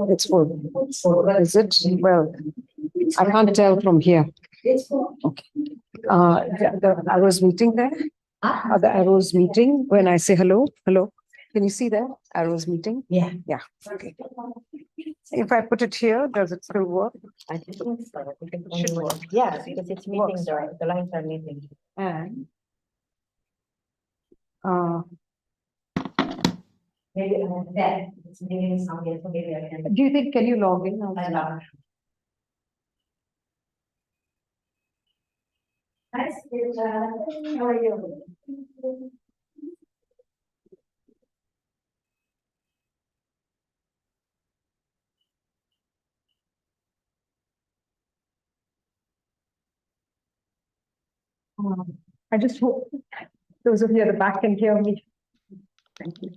It's full. Is it? Well, I can't tell from here. Okay. The arrows meeting there? The arrows meeting when I say hello? Hello? Can you see there? Arrows meeting? Yeah. Yeah. Okay. If I put it here, does it still work? I think so. It Should work. Yeah, because it's meeting, Works. the lines are meeting. And Maybe that it's meeting something, so maybe I can. do you think, can you log in? I know. Hi, Stella. How are you? I just hope those of you at the back can hear me. Thank you.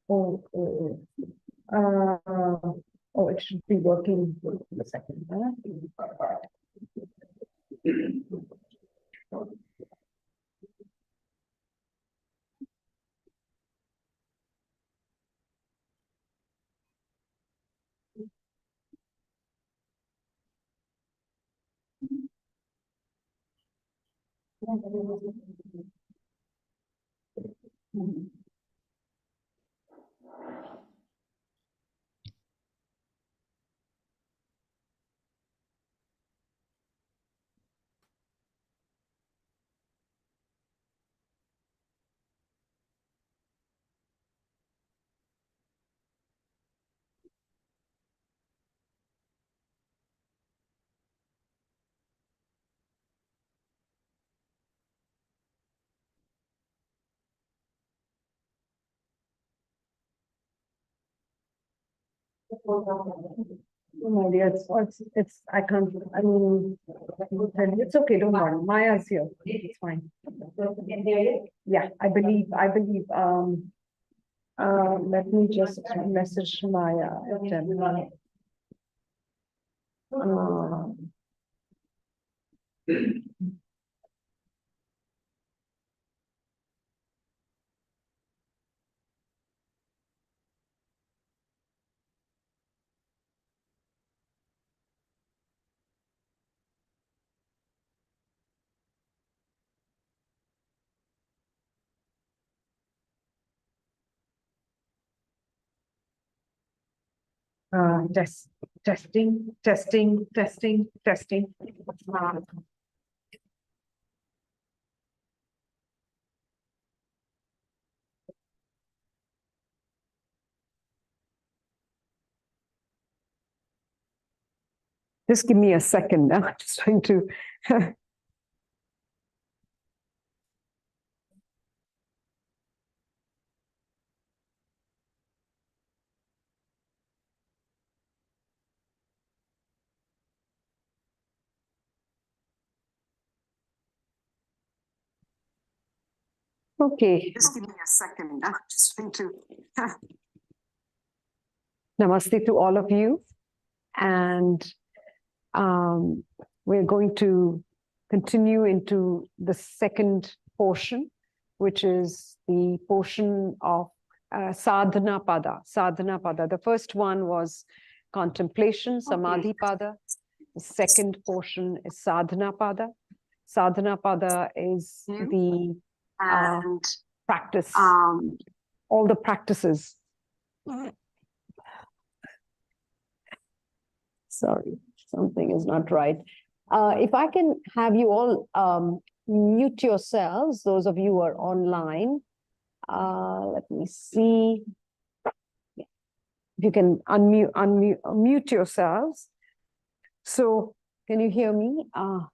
Oh, it should be working in a second. No, dear, I can't, I mean, it's okay, don't worry. Maya's here. It's fine. Yeah, I believe, let me just message Maya. Testing. Just give me a second. I'm just trying to. Okay. Just give me a second. I'm just trying to. Namaste to all of you. And we're going to continue into the second portion, which is the portion of sadhana pada. Sadhana pada. The first one was contemplation, samadhi pada. The second portion is sadhana pada. Sadhana pada is the practice, all the practices. Sorry, something is not right. If I can have you all mute yourselves, those of you who are online. Let me see. If you can unmute yourselves. So, can you hear me?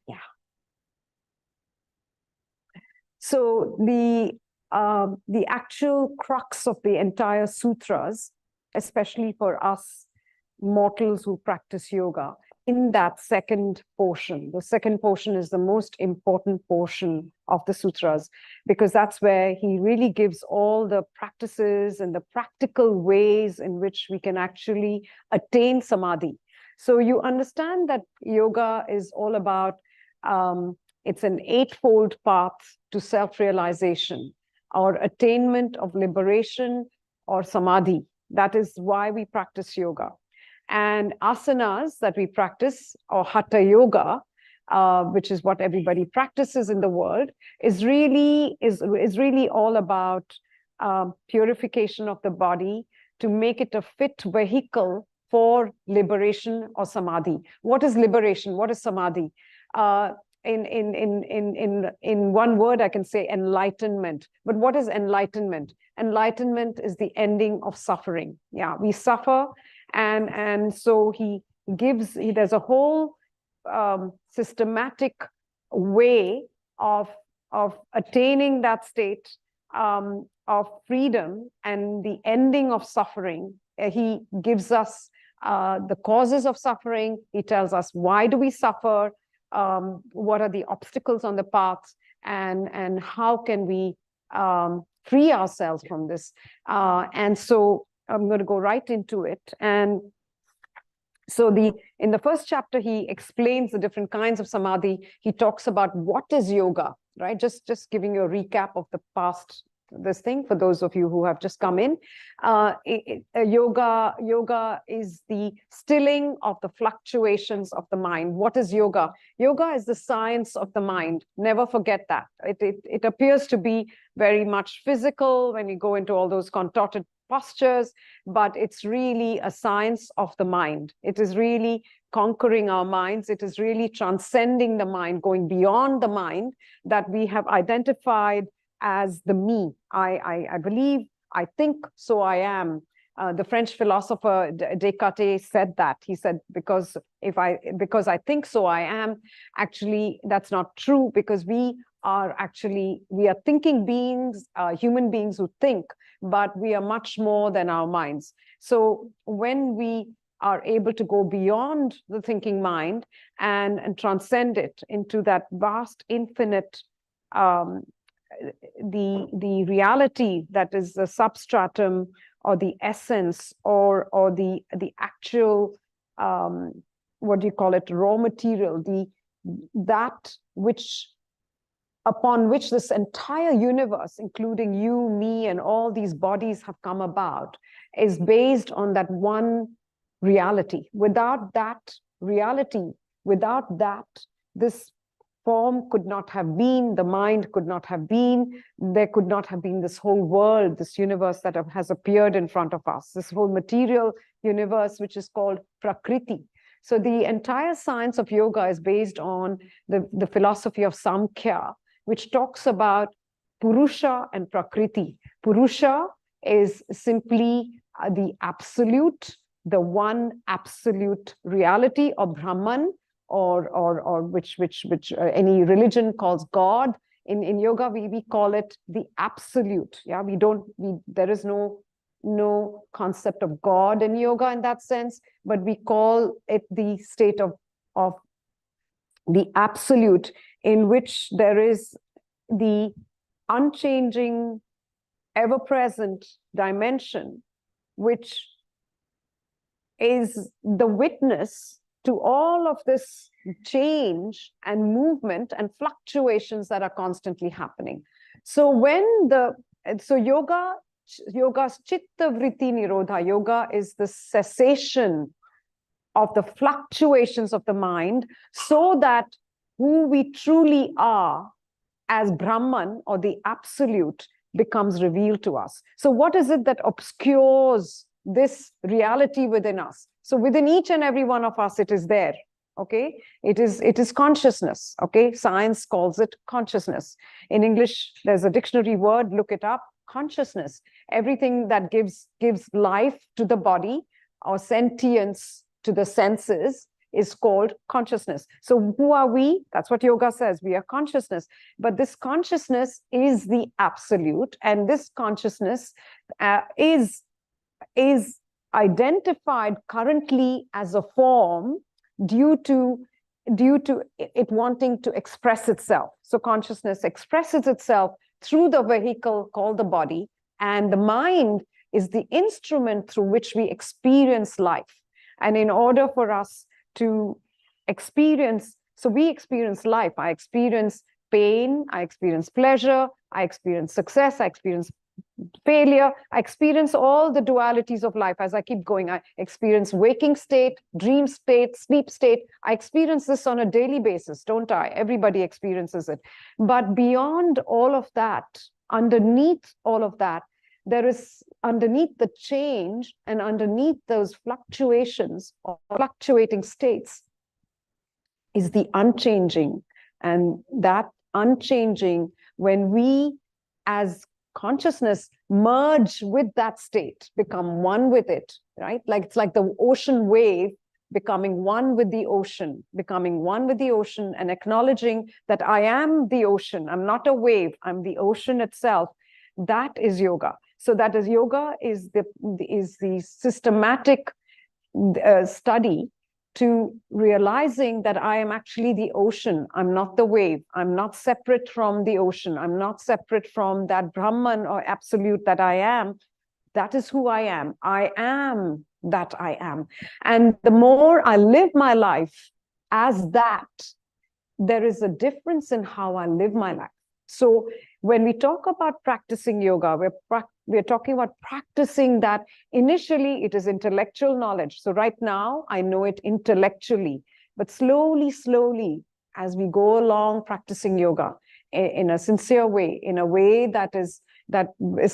Yeah. So the actual crux of the entire sutras, especially for us mortals who practice yoga, in that second portion. The second portion is the most important portion of the sutras, because that's where he really gives all the practices and the practical ways in which we can actually attain samadhi. So you understand that yoga is all about, it's an eightfold path to self-realization or attainment of liberation or samadhi. That is why we practice yoga. And asanas that we practice, or hatha yoga, which is what everybody practices in the world, is really all about purification of the body to make it a fit vehicle for liberation or samadhi. What is liberation? What is samadhi? In one word, I can say enlightenment. But what is enlightenment? Enlightenment is the ending of suffering. Yeah, we suffer. And so there's a whole systematic way of attaining that state of freedom and the ending of suffering. He gives us the causes of suffering. He tells us, why do we suffer? What are the obstacles on the path? And how can we free ourselves from this? And so I'm going to go right into it. And so in the first chapter, he explains the different kinds of samadhi. He talks about what is yoga, right? Just giving you a recap of the past, this thing, for those of you who have just come in. Yoga is the stilling of the fluctuations of the mind. What is yoga? Yoga is the science of the mind. Never forget that. It appears to be very much physical when you go into all those contorted postures, but it's really a science of the mind. It is really conquering our minds. It is really transcending the mind, going beyond the mind that we have identified as the me. I believe, I think, so I am. The French philosopher Descartes said that. He said, because I think, so I am. Actually, that's not true, because we are thinking beings, human beings who think, but we are much more than our minds. So when we are able to go beyond the thinking mind and transcend it into that vast, infinite, the reality that is the substratum or the essence or the actual, what do you call it, raw material, that which upon which this entire universe, including you, me, and all these bodies have come about, is based on that one reality. Without that reality, without that, this form could not have been, the mind could not have been, there could not have been this whole world, this universe that has appeared in front of us, this whole material universe, which is called Prakriti. So the entire science of yoga is based on the philosophy of Samkhya, which talks about Purusha and Prakriti. Purusha is simply the absolute, the one absolute reality of Brahman, or which any religion calls God. In yoga, we call it the absolute. Yeah, there is no concept of God in yoga in that sense, but we call it the state of the absolute, in which there is the unchanging, ever-present dimension, which is the witness to all of this change and movement and fluctuations that are constantly happening. So yoga's chitta vritti nirodha, yoga is the cessation of the fluctuations of the mind, so that who we truly are as Brahman, or the absolute, becomes revealed to us. So what is it that obscures this reality within us? So within each and every one of us, it is there. Okay, it is consciousness. Okay, science calls it consciousness. In English, there's a dictionary word, look it up. Consciousness, everything that gives life to the body or sentience to the senses, is called consciousness. So who are we? That's what yoga says. We are consciousness. But this consciousness is the absolute, and this consciousness is identified currently as a form due to it wanting to express itself. So consciousness expresses itself through the vehicle called the body, and the mind is the instrument through which we experience life. And in order for us to experience, so we experience life. I experience pain, I experience pleasure, I experience success, I experience failure, I experience all the dualities of life as I keep going. I experience waking state, dream state, sleep state. I experience this on a daily basis, don't I? Everybody experiences it. But beyond all of that, underneath all of that, there is, underneath the change and underneath those fluctuations or fluctuating states, is the unchanging. And that unchanging, when we as consciousness merge with that state, become one with it, right? Like it's like the ocean wave becoming one with the ocean, and acknowledging that I am the ocean. I'm not a wave, I'm the ocean itself. That is yoga. So that is yoga is the systematic study to realizing that I am actually the ocean. I'm not the wave. I'm not separate from the ocean. I'm not separate from that Brahman or absolute that I am. That is who I am. I am that I am. And the more I live my life as that, there is a difference in how I live my life. So when we talk about practicing yoga, we're talking about practicing that. Initially, it is intellectual knowledge. So right now, I know it intellectually, but slowly, as we go along practicing yoga in a sincere way, in a way that is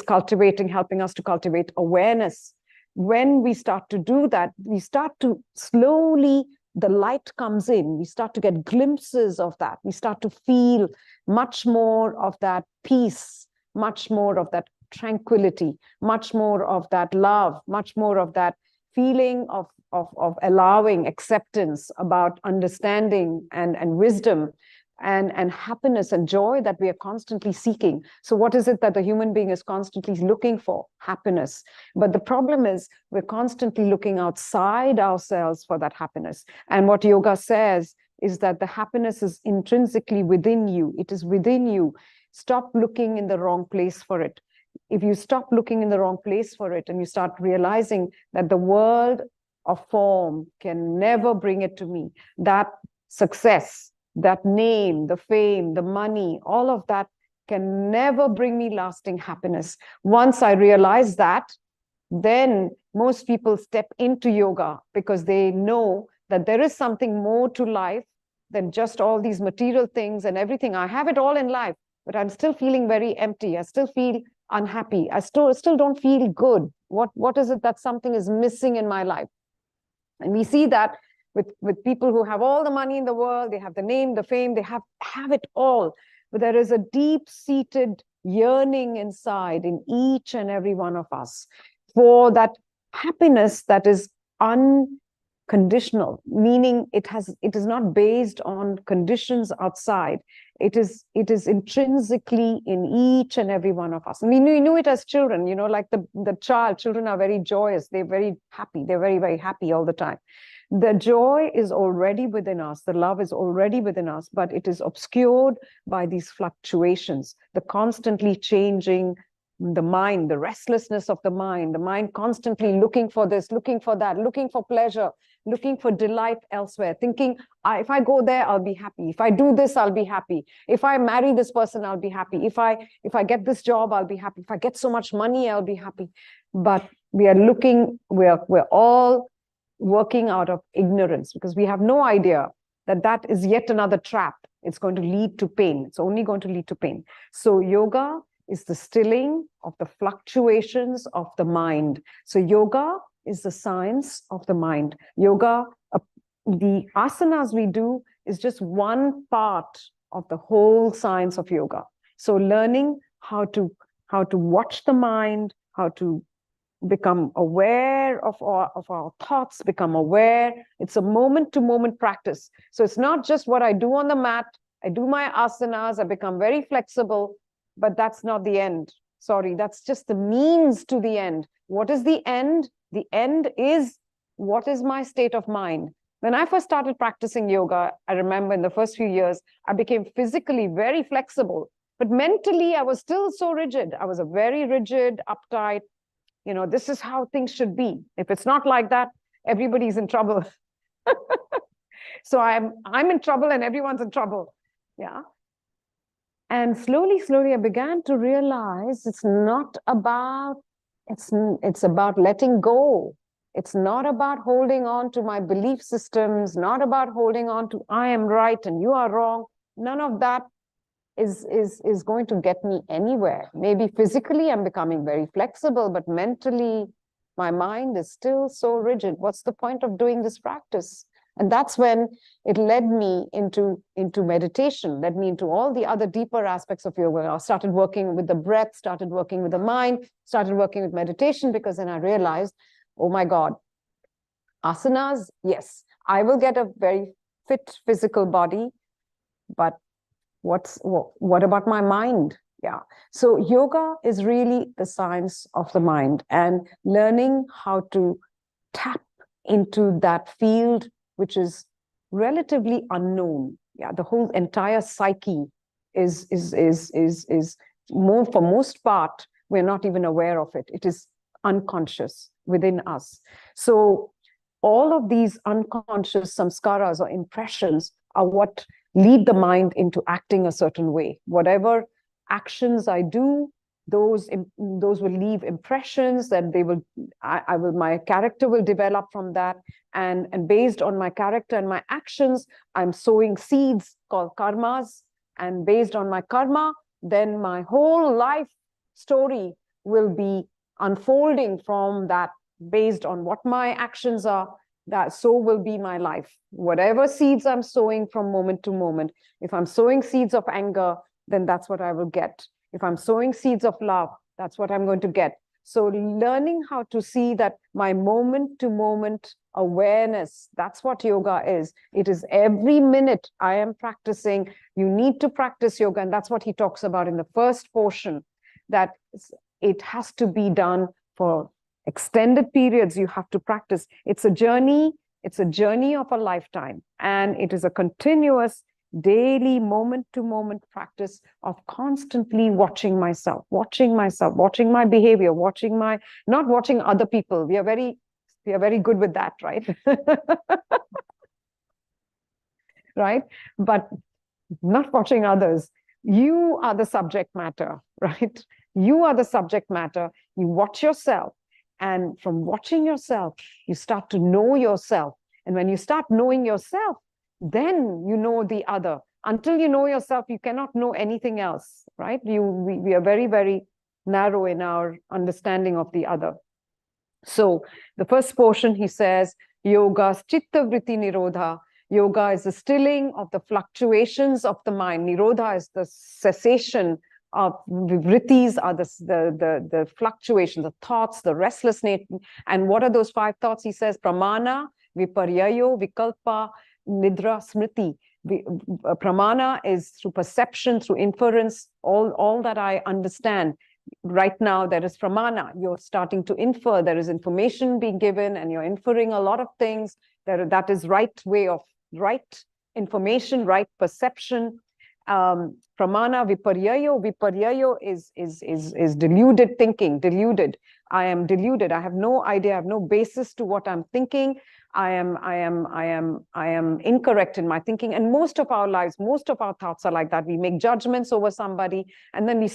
cultivating, helping us to cultivate awareness. When we start to do that, we start to slowly, the light comes in, we start to get glimpses of that. We start to feel much more of that peace, much more of that tranquility, much more of that love, much more of that feeling of allowing, acceptance, about understanding and wisdom and happiness and joy that we are constantly seeking. So what is it that the human being is constantly looking for? Happiness. But the problem is we're constantly looking outside ourselves for that happiness. And what yoga says is that the happiness is intrinsically within you. It is within you. Stop looking in the wrong place for it. If you stop looking in the wrong place for it and you start realizing that the world of form can never bring it to me, that success, that name, the fame, the money, all of that can never bring me lasting happiness. Once I realize that, then most people step into yoga because they know that there is something more to life than just all these material things and everything. I have it all in life, but I'm still feeling very empty. I still feel unhappy. I still don't feel good. What is it that something is missing in my life? And we see that with people who have all the money in the world, they have the name, the fame, they have it all. But there is a deep-seated yearning inside in each and every one of us for that happiness that is unconditional, meaning it is not based on conditions outside. It is intrinsically in each and every one of us. And we knew it as children, like children are very joyous. They're very happy. They're very, very happy all the time. The joy is already within us. The love is already within us, but it is obscured by these fluctuations, the constantly changing, the mind, the restlessness of the mind constantly looking for this, looking for that, looking for pleasure, looking for delight elsewhere, thinking, if I go there, I'll be happy. If I do this, I'll be happy. If I marry this person, I'll be happy. If I get this job, I'll be happy. If I get so much money, I'll be happy. But we're all working out of ignorance because we have no idea that is yet another trap. It's going to lead to pain. It's only going to lead to pain. So yoga is the stilling of the fluctuations of the mind. So yoga is the science of the mind. Yoga, the asanas we do is just one part of the whole science of yoga. So learning how to watch the mind, how to become aware of our thoughts, become aware. It's a moment-to-moment practice. So it's not just what I do on the mat. I do my asanas, I become very flexible, but that's not the end. Sorry, that's just the means to the end. What is the end? The end is, what is my state of mind? When I first started practicing yoga, I remember in the first few years, I became physically very flexible, but mentally I was still so rigid. I was a very rigid, uptight, this is how things should be. If it's not like that, everybody's in trouble. So I'm in trouble and everyone's in trouble. Yeah. And slowly, I began to realize it's about letting go. It's not about holding on to my belief systems, not about holding on to I am right and you are wrong. None of that is going to get me anywhere. Maybe physically I'm becoming very flexible, but mentally my mind is still so rigid. What's the point of doing this practice? And that's when it led me into meditation, led me into all the other deeper aspects of yoga. I started working with the breath, started working with the mind, started working with meditation, because then I realized, oh my God, asanas, yes, I will get a very fit physical body, but what about my mind? Yeah. So yoga is really the science of the mind, and learning how to tap into that field, which is relatively unknown. Yeah, the whole entire psyche is more, for most part, we're not even aware of it. It is unconscious within us. So all of these unconscious samskaras or impressions are what lead the mind into acting a certain way. Whatever actions I do, those will leave impressions that my character will develop from that. And based on my character and my actions, I'm sowing seeds called karmas. And based on my karma, then my whole life story will be unfolding from that. Based on what my actions are, that so will be my life. Whatever seeds I'm sowing from moment to moment, if I'm sowing seeds of anger, then that's what I will get. If I'm sowing seeds of love, that's what I'm going to get. So learning how to see that my moment to moment awareness, that's what yoga is. It is every minute I am practicing. You need to practice yoga. And that's what he talks about in the first portion, that it has to be done for extended periods. You have to practice. It's a journey of a lifetime, and it is a continuous daily moment-to-moment practice of constantly watching myself, watching my behavior, not watching other people. We are very good with that, right? Right? But not watching others. You are the subject matter, right? You are the subject matter. You watch yourself. And from watching yourself, you start to know yourself. And when you start knowing yourself, then you know the other. Until you know yourself, you cannot know anything else, right? We are very, very narrow in our understanding of the other. So the first portion, he says, yoga's chitta vritti nirodha. Yoga is the stilling of the fluctuations of the mind. Nirodha is the cessation of vrittis, are the fluctuations, the thoughts, the restlessness. And what are those 5 thoughts? He says, pramana, viparyayo, vikalpa, nidra, smriti. Pramana is through perception, through inference, all that I understand. Right now, there is pramana. You're starting to infer. There is information being given, and you're inferring a lot of things. That is right information, right perception. Pramana, viparyayo is deluded thinking. I am deluded. I have no idea. I have no basis to what I'm thinking. I am incorrect in my thinking. And most of our lives, most of our thoughts are like that. We make judgments over somebody, and then we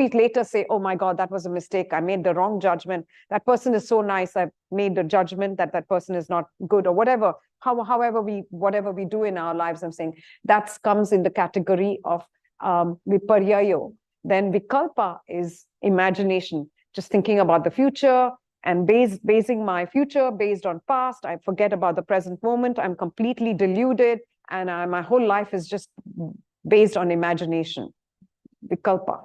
later say, oh my God, that was a mistake. I made the wrong judgment. That person is so nice. I've made the judgment that person is not good, or whatever. Whatever we do in our lives, I'm saying that comes in the category of viparyayo. Then vikalpa is imagination, just thinking about the future and basing my future based on past. I forget about the present moment. I'm completely deluded, and my whole life is just based on imagination. Vikalpa.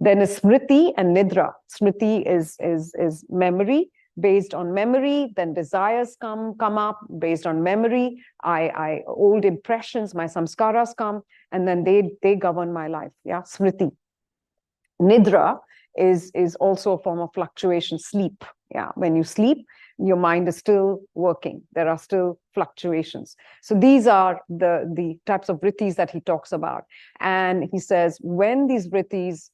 Then is smriti and nidra. Smriti is memory. Based on memory, then desires come up. Based on memory, old impressions, my samskaras come, and then they govern my life. Yeah, smriti. Nidra is also a form of fluctuation, sleep. Yeah, when you sleep, your mind is still working. There are still fluctuations. So these are the types of vrittis that he talks about. And he says, when these vrittis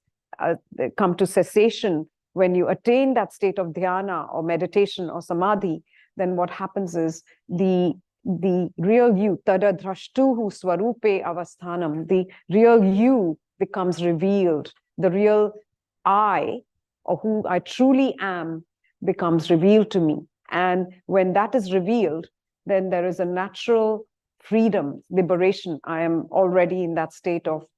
come to cessation, when you attain that state of dhyana or meditation or samadhi, then what happens is the real you, tada drashtuhu swarupe avasthanam, the real you becomes revealed. The real I, or who I truly am, becomes revealed to me. And when that is revealed, then there is a natural freedom, liberation. I am already in that state of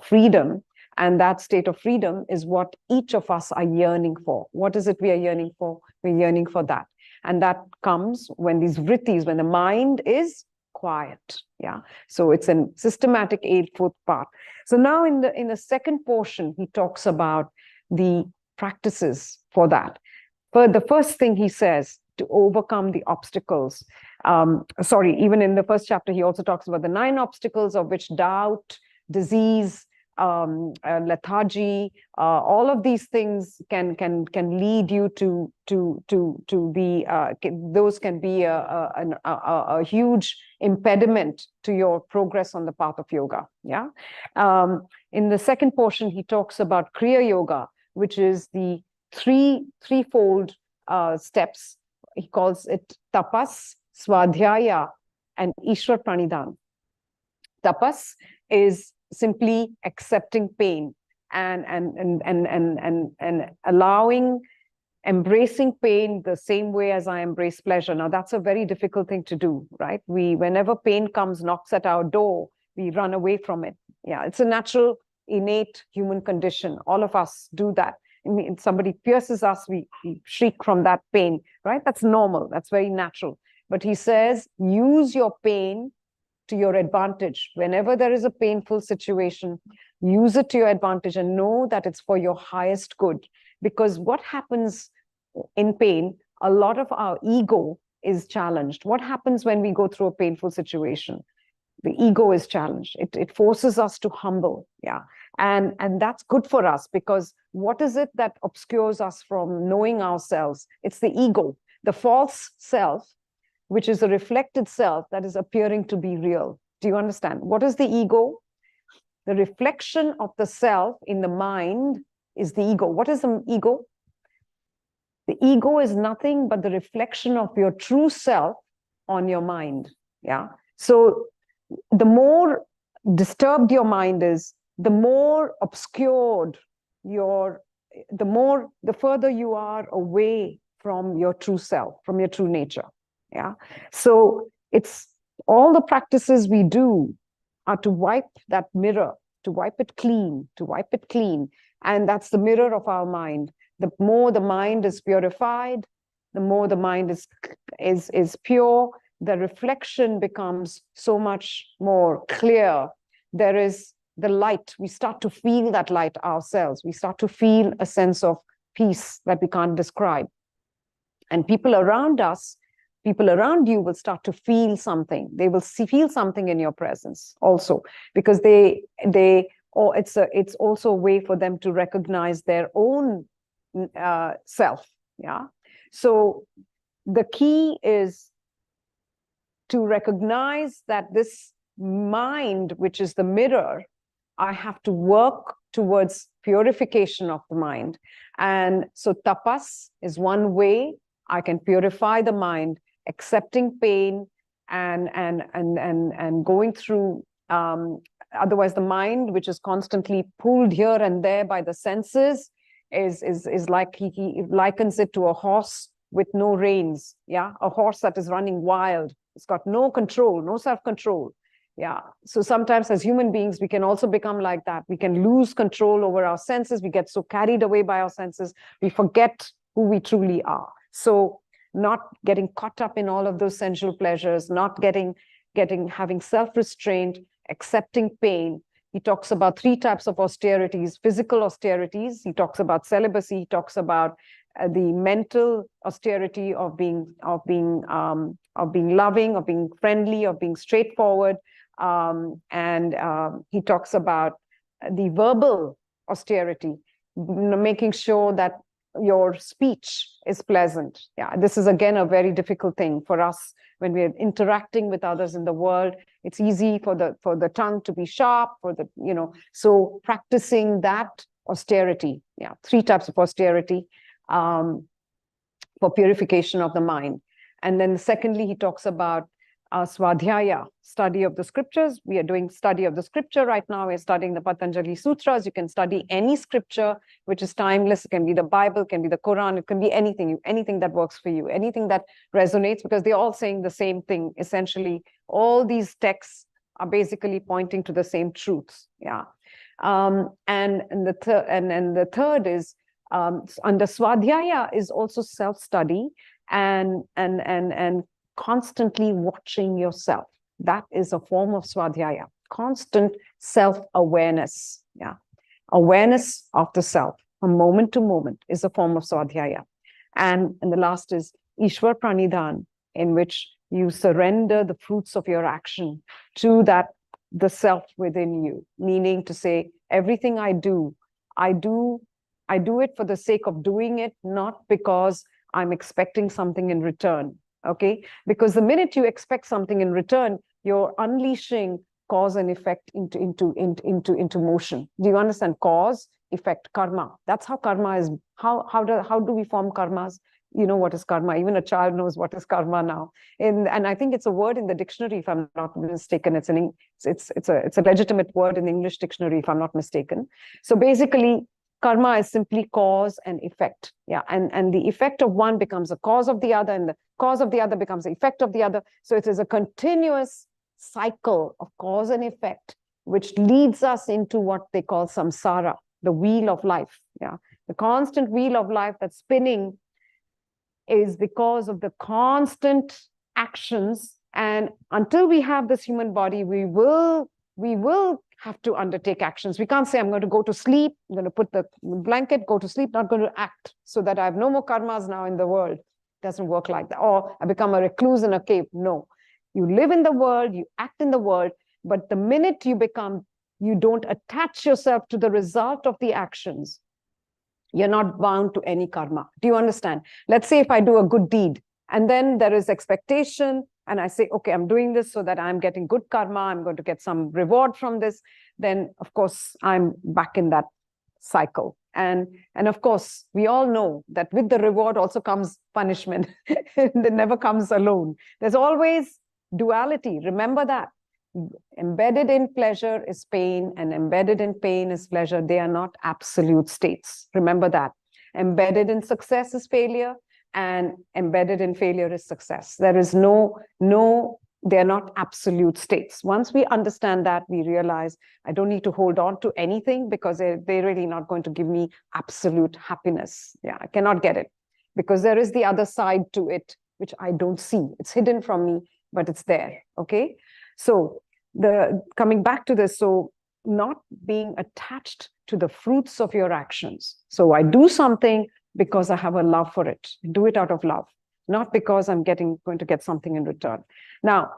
freedom. And that state of freedom is what each of us are yearning for. What is it we are yearning for? We're yearning for that. And that comes when these vrittis, when the mind is quiet. Yeah. So it's a systematic 8-foot path. So now in the second portion, he talks about the practices for that. But the first thing he says, to overcome the obstacles. Even in the first chapter, he also talks about the 9 obstacles, of which doubt, disease, lethargy, all of these things can lead you to be those can be a huge impediment to your progress on the path of yoga. Yeah. In the second portion, he talks about Kriya Yoga, which is the threefold steps. He calls it tapas, swadhyaya, and ishwar pranidhan. Tapas is simply accepting pain and embracing pain the same way as I embrace pleasure. Now, that's a very difficult thing to do, right? Whenever pain comes, knocks at our door, we run away from it. Yeah, it's a natural, innate human condition. All of us do that. I mean, somebody pierces us, we shriek from that pain, right? That's normal. That's very natural. But he says, use your pain to your advantage. Whenever there is a painful situation, use it to your advantage and know that it's for your highest good. Because what happens in pain, a lot of our ego is challenged. What happens when we go through a painful situation? The ego is challenged. It forces us to humble. Yeah. And that's good for us, because what is it that obscures us from knowing ourselves? It's the ego, the false self, which is a reflected self that is appearing to be real. Do you understand? What is the ego? The reflection of the self in the mind is the ego. What is the ego? The ego is nothing but the reflection of your true self on your mind. Yeah. So the more disturbed your mind is, the more obscured the further you are away from your true self, from your true nature. Yeah. So it's all the practices we do are to wipe that mirror, to wipe it clean. And that's the mirror of our mind. The more the mind is purified, the more the mind is pure, the reflection becomes so much more clear. There is the light. We start to feel that light ourselves. We start to feel a sense of peace that we can't describe. And people around us, people around you will start to feel something. They will feel something in your presence also, because it's also a way for them to recognize their own self. Yeah. So the key is to recognize that this mind, which is the mirror, I have to work towards purification of the mind. And so tapas is one way I can purify the mind, accepting pain and going through, otherwise the mind, which is constantly pulled here and there by the senses, is like he likens it to a horse with no reins. Yeah, a horse that is running wild. It's got no control, no self-control. Yeah. So sometimes as human beings, we can also become like that. We can lose control over our senses. We get so carried away by our senses. We forget who we truly are. So not getting caught up in all of those sensual pleasures, not having self-restraint, accepting pain, He talks about 3 types of austerities: physical austerities. He talks about celibacy. He talks about the mental austerity of being loving, of being friendly, of being straightforward. And he talks about the verbal austerity, making sure that your speech is pleasant. Yeah, this is again a very difficult thing for us when we're interacting with others in the world. It's easy for the tongue to be sharp, so practicing that austerity. Yeah, 3 types of austerity for purification of the mind. And then secondly, he talks about Swadhyaya, study of the scriptures. We are doing study of the scripture right now. We're studying the Patanjali Sutras. You can study any scripture which is timeless. It can be the Bible, it can be the Quran, it can be anything that works for you, anything that resonates, because they're all saying the same thing. Essentially, all these texts are basically pointing to the same truths. Yeah. And the third is under Swadhyaya is also self-study and constantly watching yourself. That is a form of Swadhyaya. Constant self-awareness. Yeah. Awareness of the self from moment to moment is a form of Swadhyaya. And the last is Ishwar Pranidhan, in which you surrender the fruits of your action to the self within you. Meaning to say, everything I do it for the sake of doing it, not because I'm expecting something in return. Okay, because the minute you expect something in return, you're unleashing cause and effect into motion. Do you understand? Cause, effect, karma. That's how karma is. How do we form karmas? You know what is karma? Even a child knows what is karma now. And I think it's a word in the dictionary, if I'm not mistaken. It's a legitimate word in the English dictionary, if I'm not mistaken. So basically, karma is simply cause and effect. Yeah, and the effect of one becomes a cause of the other, and the cause of the other becomes the effect of the other. So it is a continuous cycle of cause and effect, which leads us into what they call samsara, the wheel of life. Yeah, the constant wheel of life that's spinning is because of the constant actions. And until we have this human body, we will have to undertake actions. We can't say, I'm going to go to sleep, I'm going to put the blanket, go to sleep, not going to act so that I have no more karmas now in the world. It doesn't work like that. Or I become a recluse in a cave. No. You live in the world, you act in the world, but the minute you don't attach yourself to the result of the actions, you're not bound to any karma. Do you understand? Let's say if I do a good deed, and then there is expectation, and I say, okay, I'm doing this so that I'm getting good karma, I'm going to get some reward from this, then of course I'm back in that cycle. And of course, we all know that with the reward also comes punishment. It never comes alone. There's always duality. Remember that. Embedded in pleasure is pain, and embedded in pain is pleasure. They are not absolute states. Remember that. Embedded in success is failure, and embedded in failure is success. There is they're not absolute states. Once we understand that, we realize I don't need to hold on to anything, because they're really not going to give me absolute happiness. Yeah, I cannot get it, because there is the other side to it, which I don't see. It's hidden from me, but it's there. Okay. So coming back to this, so not being attached to the fruits of your actions. So I do something because I have a love for it. Do it out of love, not because I'm going to get something in return. Now,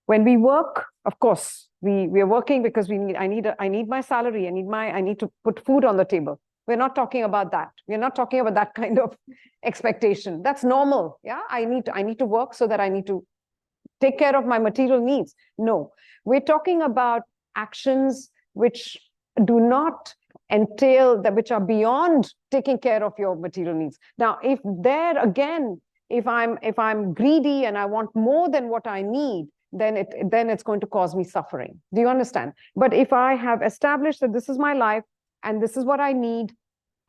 when we work, of course, we are working because I need my salary. I need to put food on the table. We're not talking about that. We're not talking about that kind of expectation. That's normal. Yeah, I need to work so that I need to take care of my material needs. No, we're talking about actions which do not entail that, which are beyond taking care of your material needs. Now, if I'm greedy and I want more than what I need, then it's going to cause me suffering. Do you understand? But if I have established that this is my life and this is what I need,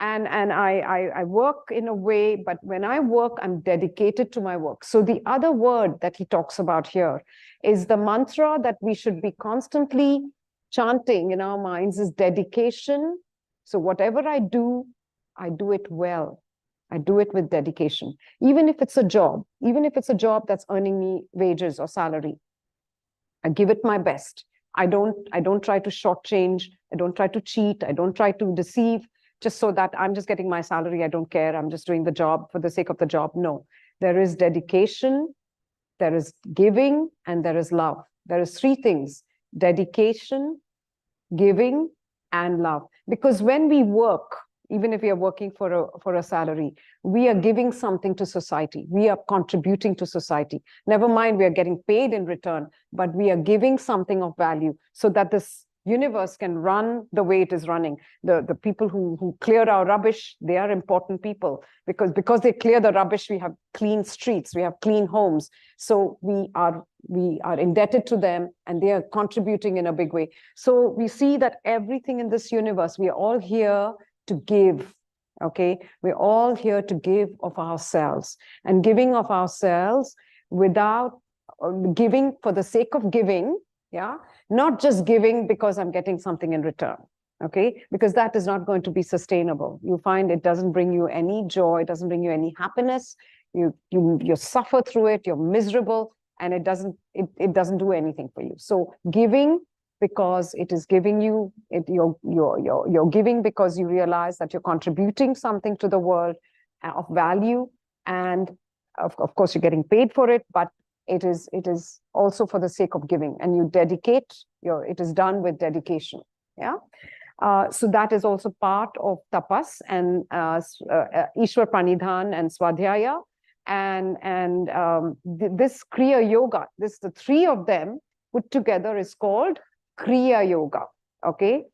and I work in a way, but when I work, I'm dedicated to my work. So the other word that he talks about here is the mantra that we should be constantly chanting in our minds is dedication. So whatever I do it well. I do it with dedication. Even if it's a job that's earning me wages or salary, I give it my best. I don't try to shortchange. I don't try to cheat. I don't try to deceive just so that I'm just getting my salary. I don't care. I'm just doing the job for the sake of the job. No, there is dedication, there is giving, and there is love. There is three things: dedication, giving, and love. Because when we work, even if we are working for a salary, we are giving something to society. We are contributing to society. Never mind, we are getting paid in return, but we are giving something of value so that this universe can run the way it is running. The people who clear our rubbish, they are important people, because they clear the rubbish, we have clean streets, we have clean homes. So we are indebted to them, and they are contributing in a big way. So we see that everything in this universe, we are all here to give. Okay, we're all here to give of ourselves, and giving of ourselves without giving for the sake of giving. Yeah, not just giving because I'm getting something in return. Okay, because that is not going to be sustainable. You find it doesn't bring you any joy, it doesn't bring you any happiness. You suffer through it, you're miserable, and it doesn't do anything for you. So giving because it is giving you, you're giving because you realize that you're contributing something to the world of value, and of course you're getting paid for it, but it is also for the sake of giving, and you dedicate it is done with dedication. Yeah. So that is also part of tapas and Ishwar Pranidhan and Swadhyaya, and this Kriya Yoga. The three of them put together is called Kriya Yoga. Okay,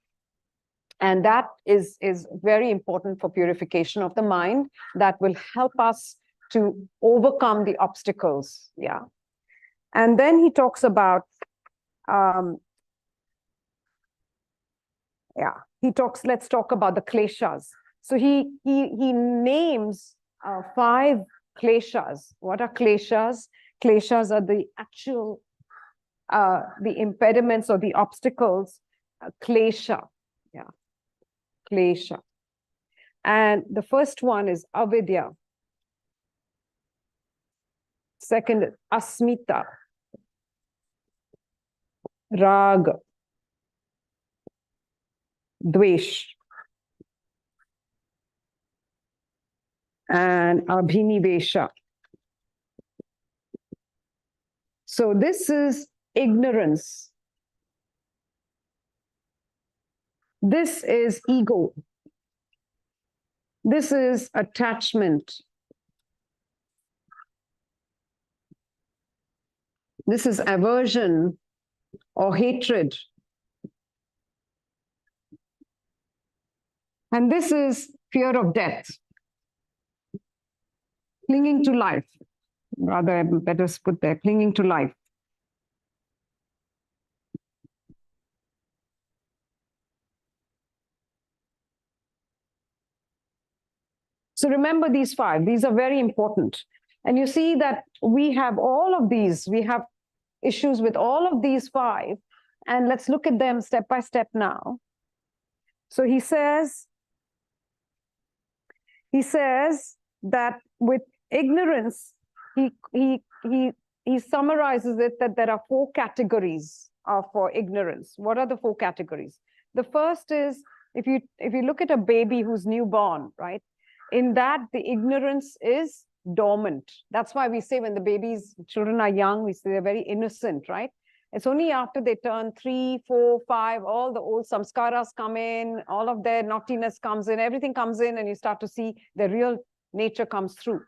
and that is very important for purification of the mind. That will help us to overcome the obstacles. Yeah. And then he talks about let's talk about the kleshas. So he names 5 kleshas. What are kleshas? Kleshas are the actual the impediments or the obstacles. Klesha. Yeah. Klesha. And the first one is avidya. Second, asmita. Rag. Dvesh. And abhinivesha. So this is ignorance. This is ego. This is attachment. This is aversion or hatred. And this is fear of death. Clinging to life. Rather, I better put there, clinging to life. So remember these 5. These are very important. And you see that we have all of these. We have issues with all of these 5. And let's look at them step by step now. So he says that with ignorance, he summarizes it that there are 4 categories for ignorance. What are the 4 categories? The first is, if you look at a baby who's newborn, right? In that, the ignorance is dormant. That's why we say when the children are young, we say they're very innocent, right? It's only after they turn 3, 4, 5, all the old samskaras come in, all of their naughtiness comes in, everything comes in, and you start to see the real nature comes through.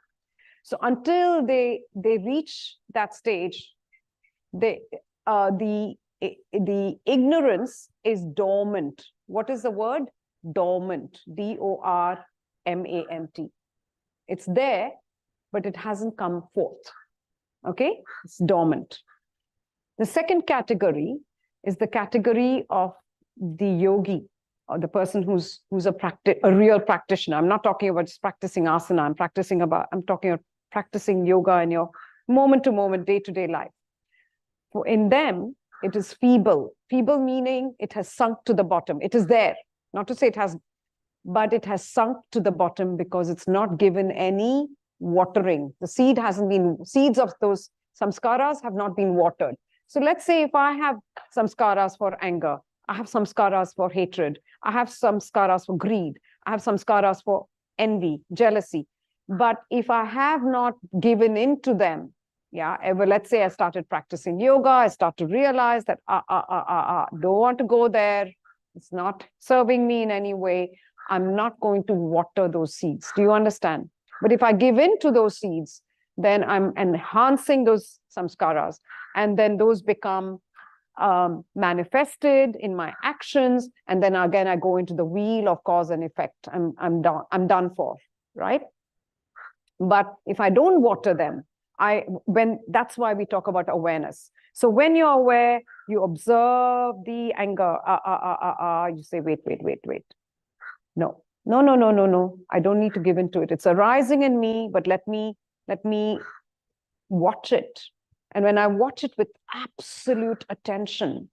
So until they reach that stage, the ignorance is dormant. What is the word? Dormant. D-O-R-M-A-N-T. It's there, but it hasn't come forth. Okay? It's dormant. The second category is the category of the yogi, or the person who's a real practitioner. I'm not talking about just practicing asana. I'm talking about practicing yoga in your moment-to-moment, day-to-day life. For in them, it is feeble. Feeble meaning it has sunk to the bottom. It is there. Not to say it has, but it has sunk to the bottom because it's not given any watering. The seeds of those samskaras have not been watered. So let's say if I have samskaras for anger, I have samskaras for hatred, I have samskaras for greed, I have samskaras for envy, jealousy. But if I have not given in to them, let's say I started practicing yoga, I start to realize that, don't want to go there. It's not serving me in any way. I'm not going to water those seeds. Do you understand? But if I give in to those seeds, then I'm enhancing those samskaras. And then those become manifested in my actions. And then again, I go into the wheel of cause and effect. I'm done for, right? But if I don't water them, that's why we talk about awareness. So when you're aware, you observe the anger. You say, wait. No. I don't need to give into it. It's arising in me, but let me watch it. And when I watch it with absolute attention,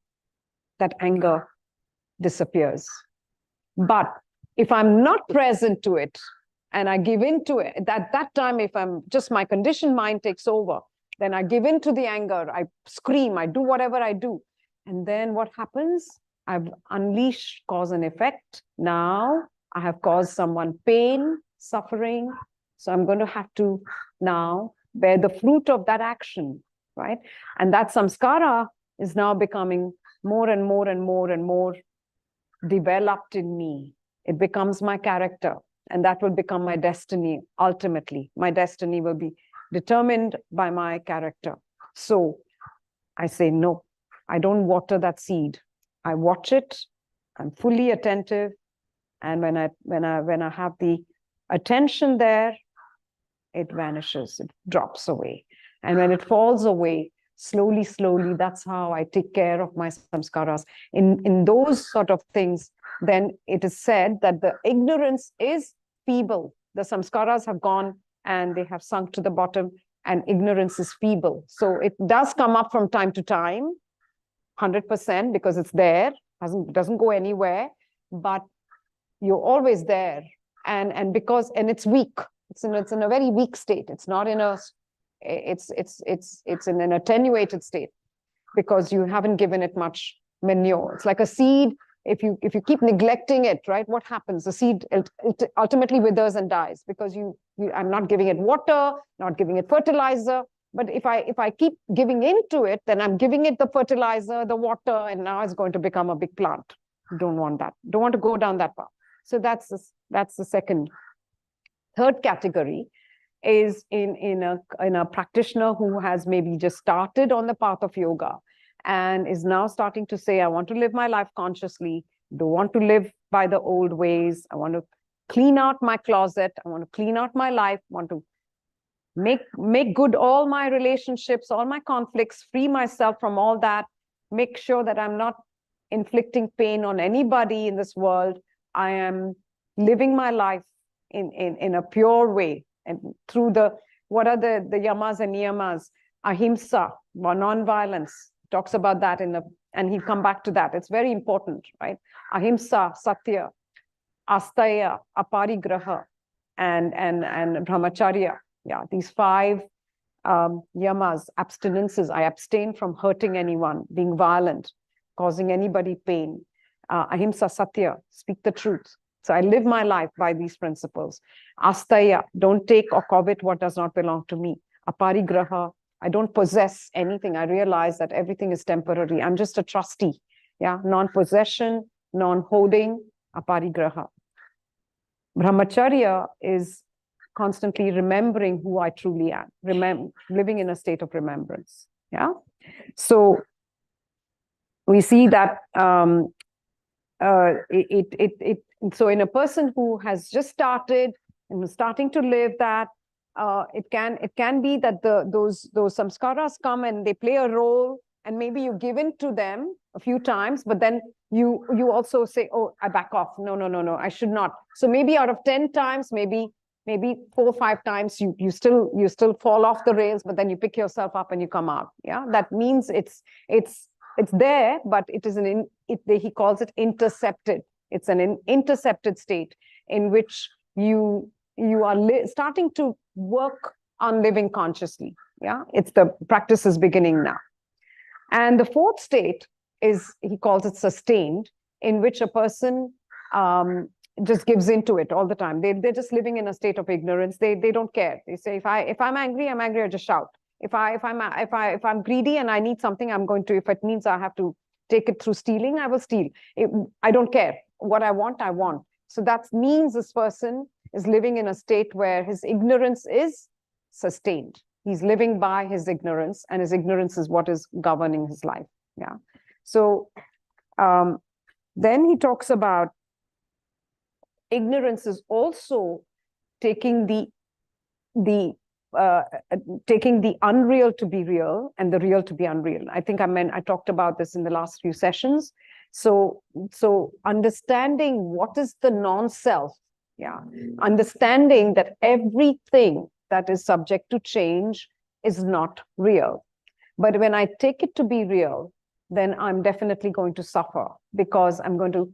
that anger disappears. But if I'm not present to it and I give in to it, at that time, if I'm just my conditioned mind takes over, then I give in to the anger, I scream, I do whatever I do. And then what happens? I've unleashed cause and effect. Now I have caused someone pain, suffering. So I'm going to have to now bear the fruit of that action, right? And that samskara is now becoming more and more developed in me. It becomes my character, and that will become my destiny. Ultimately, my destiny will be determined by my character. So I say, no, I don't water that seed. I watch it. I'm fully attentive. And when I have the attention there, it vanishes, it drops away. And when it falls away, slowly, that's how I take care of my samskaras. In those sort of things, then it is said that the ignorance is feeble. The samskaras have gone and they have sunk to the bottom, and ignorance is feeble. So it does come up from time to time, 100%, because it's there, doesn't go anywhere, but you're always there. And it's weak. It's in a very weak state. It's not in a, it's in an attenuated state because you haven't given it much manure. It's like a seed. If you keep neglecting it, right, what happens? The seed ultimately withers and dies because I'm not giving it water, not giving it fertilizer. But if I keep giving into it, then I'm giving it the fertilizer, the water, and now it's going to become a big plant. You don't want that. Don't want to go down that path. So that's the second. Third category is in a practitioner who has maybe just started on the path of yoga and is now starting to say, I want to live my life consciously, don't want to live by the old ways, I want to clean out my closet, I want to clean out my life, want to make good all my relationships, all my conflicts, free myself from all that, make sure that I'm not inflicting pain on anybody in this world. I am living my life in a pure way, and through what are the yamas and niyamas? Ahimsa, non-violence, talks about that and he'll come back to that. It's very important, right? Ahimsa, satya, asteya, aparigraha, and brahmacharya. Yeah, these 5 yamas, abstinences. I abstain from hurting anyone, being violent, causing anybody pain. Ahimsa, satya, speak the truth. So I live my life by these principles. Asteya, don't take or covet what does not belong to me. Aparigraha, I don't possess anything. I realize that everything is temporary. I'm just a trustee. Yeah, non-possession, non-holding, aparigraha. Brahmacharya is constantly remembering who I truly am, living in a state of remembrance. Yeah. So we see that so in a person who has just started and who's starting to live that, it can be that those samskaras come and they play a role, and maybe you give in to them a few times, but then you also say, oh, I back off. No, I should not. So maybe out of 10 times, maybe 4 or 5 times you still fall off the rails, but then you pick yourself up and you come out. Yeah, that means it's there, but it is he calls it intercepted. It's an intercepted state in which you are starting to work on living consciously. Yeah, it's the practice is beginning now. And the fourth state is, he calls it sustained, in which a person just gives into it all the time. They're just living in a state of ignorance. They don't care. They say, if I'm angry, I just shout. If I'm greedy and I need something, I'm going to, if it means I have to take it through stealing, I will steal. I don't care. What I want, I want. So that means this person is living in a state where his ignorance is sustained. He's living by his ignorance, and his ignorance is what is governing his life. Yeah. So then he talks about ignorance is also taking the unreal to be real and the real to be unreal. I think I talked about this in the last few sessions. So understanding what is the non-self, yeah, understanding that everything that is subject to change is not real. But when I take it to be real, then I'm definitely going to suffer, because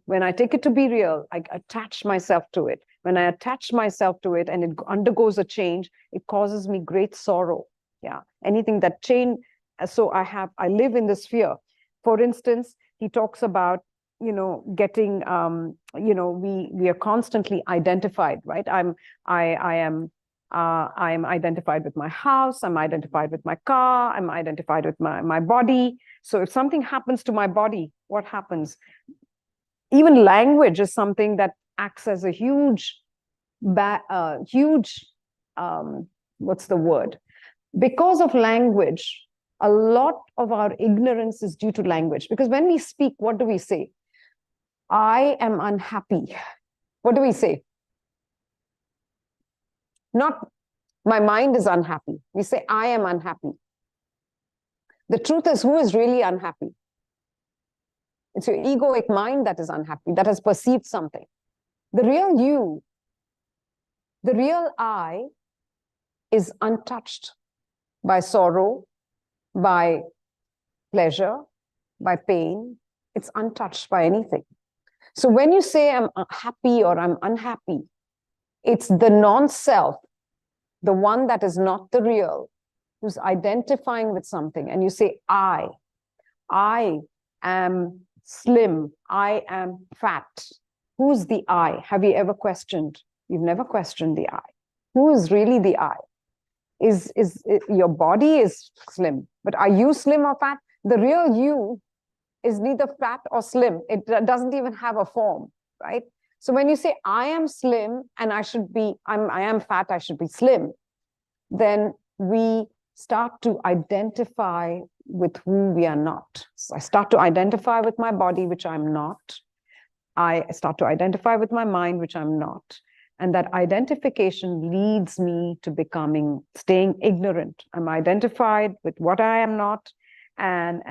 when I take it to be real, I attach myself to it. When I attach myself to it and it undergoes a change, it causes me great sorrow. Yeah, anything that change. So I live in this fear. For instance, he talks about, getting, we are constantly identified, right? I am identified with my house, I'm identified with my car, I'm identified with my body. So if something happens to my body, what happens? Even language is something that acts as a huge, what's the word? Because of language, a lot of our ignorance is due to language. Because when we speak, what do we say? I am unhappy. What do we say? Not my mind is unhappy. We say, I am unhappy. The truth is, who is really unhappy? It's your egoic mind that is unhappy, that has perceived something. The real you, the real I, is untouched by sorrow, by pleasure, by pain. It's untouched by anything. So when you say I'm happy or I'm unhappy, it's the non-self, the one that is not the real, who's identifying with something. And you say, I am slim, I am fat. Who's the I? Have you ever questioned? You've never questioned the I. Who is really the I? Is your body is slim, but are you slim or fat? The real you is neither fat or slim. It doesn't even have a form, right? So when you say I am slim and I am fat, I should be slim, then we start to identify with who we are not. So I start to identify with my body, which I'm not. I start to identify with my mind, which I'm not. And that identification leads me to staying ignorant. I'm identified with what I am not. And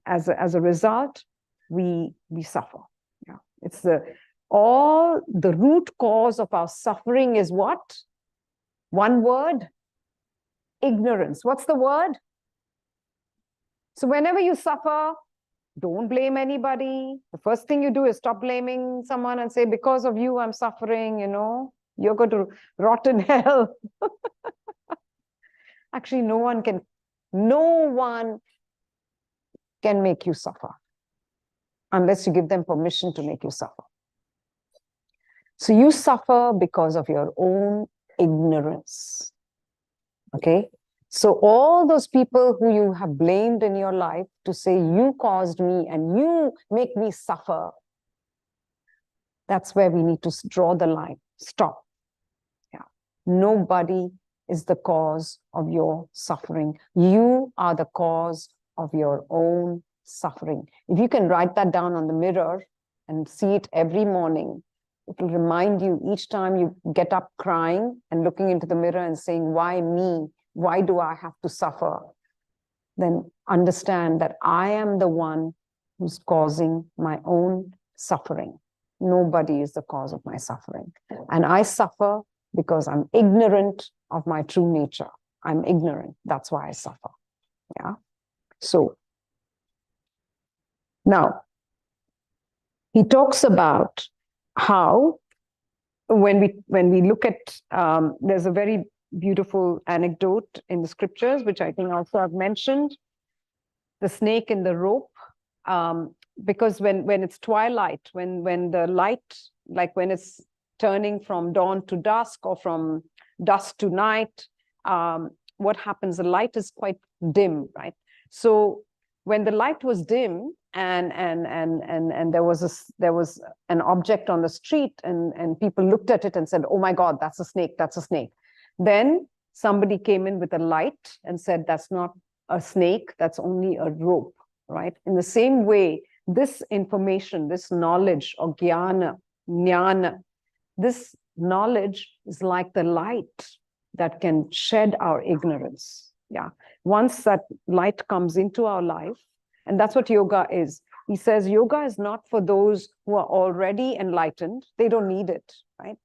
as a result, we suffer. Yeah. It's the root cause of our suffering is what? One word, ignorance. What's the word? So whenever you suffer, don't blame anybody. The first thing you do is stop blaming someone and say, because of you, I'm suffering, you're going to rot in hell. Actually, no one can make you suffer unless you give them permission to make you suffer. So you suffer because of your own ignorance. Okay? So all those people who you have blamed in your life to say, you caused me and you make me suffer, that's where we need to draw the line. Stop. Yeah. Nobody is the cause of your suffering. You are the cause of your own suffering. If you can write that down on the mirror and see it every morning, it will remind you each time you get up crying and looking into the mirror and saying, why me? Why do I have to suffer? Then understand that I am the one who's causing my own suffering. Nobody is the cause of my suffering. And I suffer because I'm ignorant of my true nature. I'm ignorant. That's why I suffer. Yeah. So now he talks about how when we look at there's a very beautiful anecdote in the scriptures, which I think also I've mentioned. the snake in the rope, because when it's twilight, when the light, like when it's turning from dawn to dusk or from dusk to night, what happens? The light is quite dim, right? So when the light was dim and there was an object on the street and people looked at it and said, "Oh my God, that's a snake, that's a snake." Then somebody came in with a light and said, "That's not a snake, that's only a rope," right? In the same way, this information, this knowledge or jnana, this knowledge is like the light that can shed our ignorance. Yeah. Once that light comes into our life, and that's what yoga is. He says yoga is not for those who are already enlightened. They don't need it, right?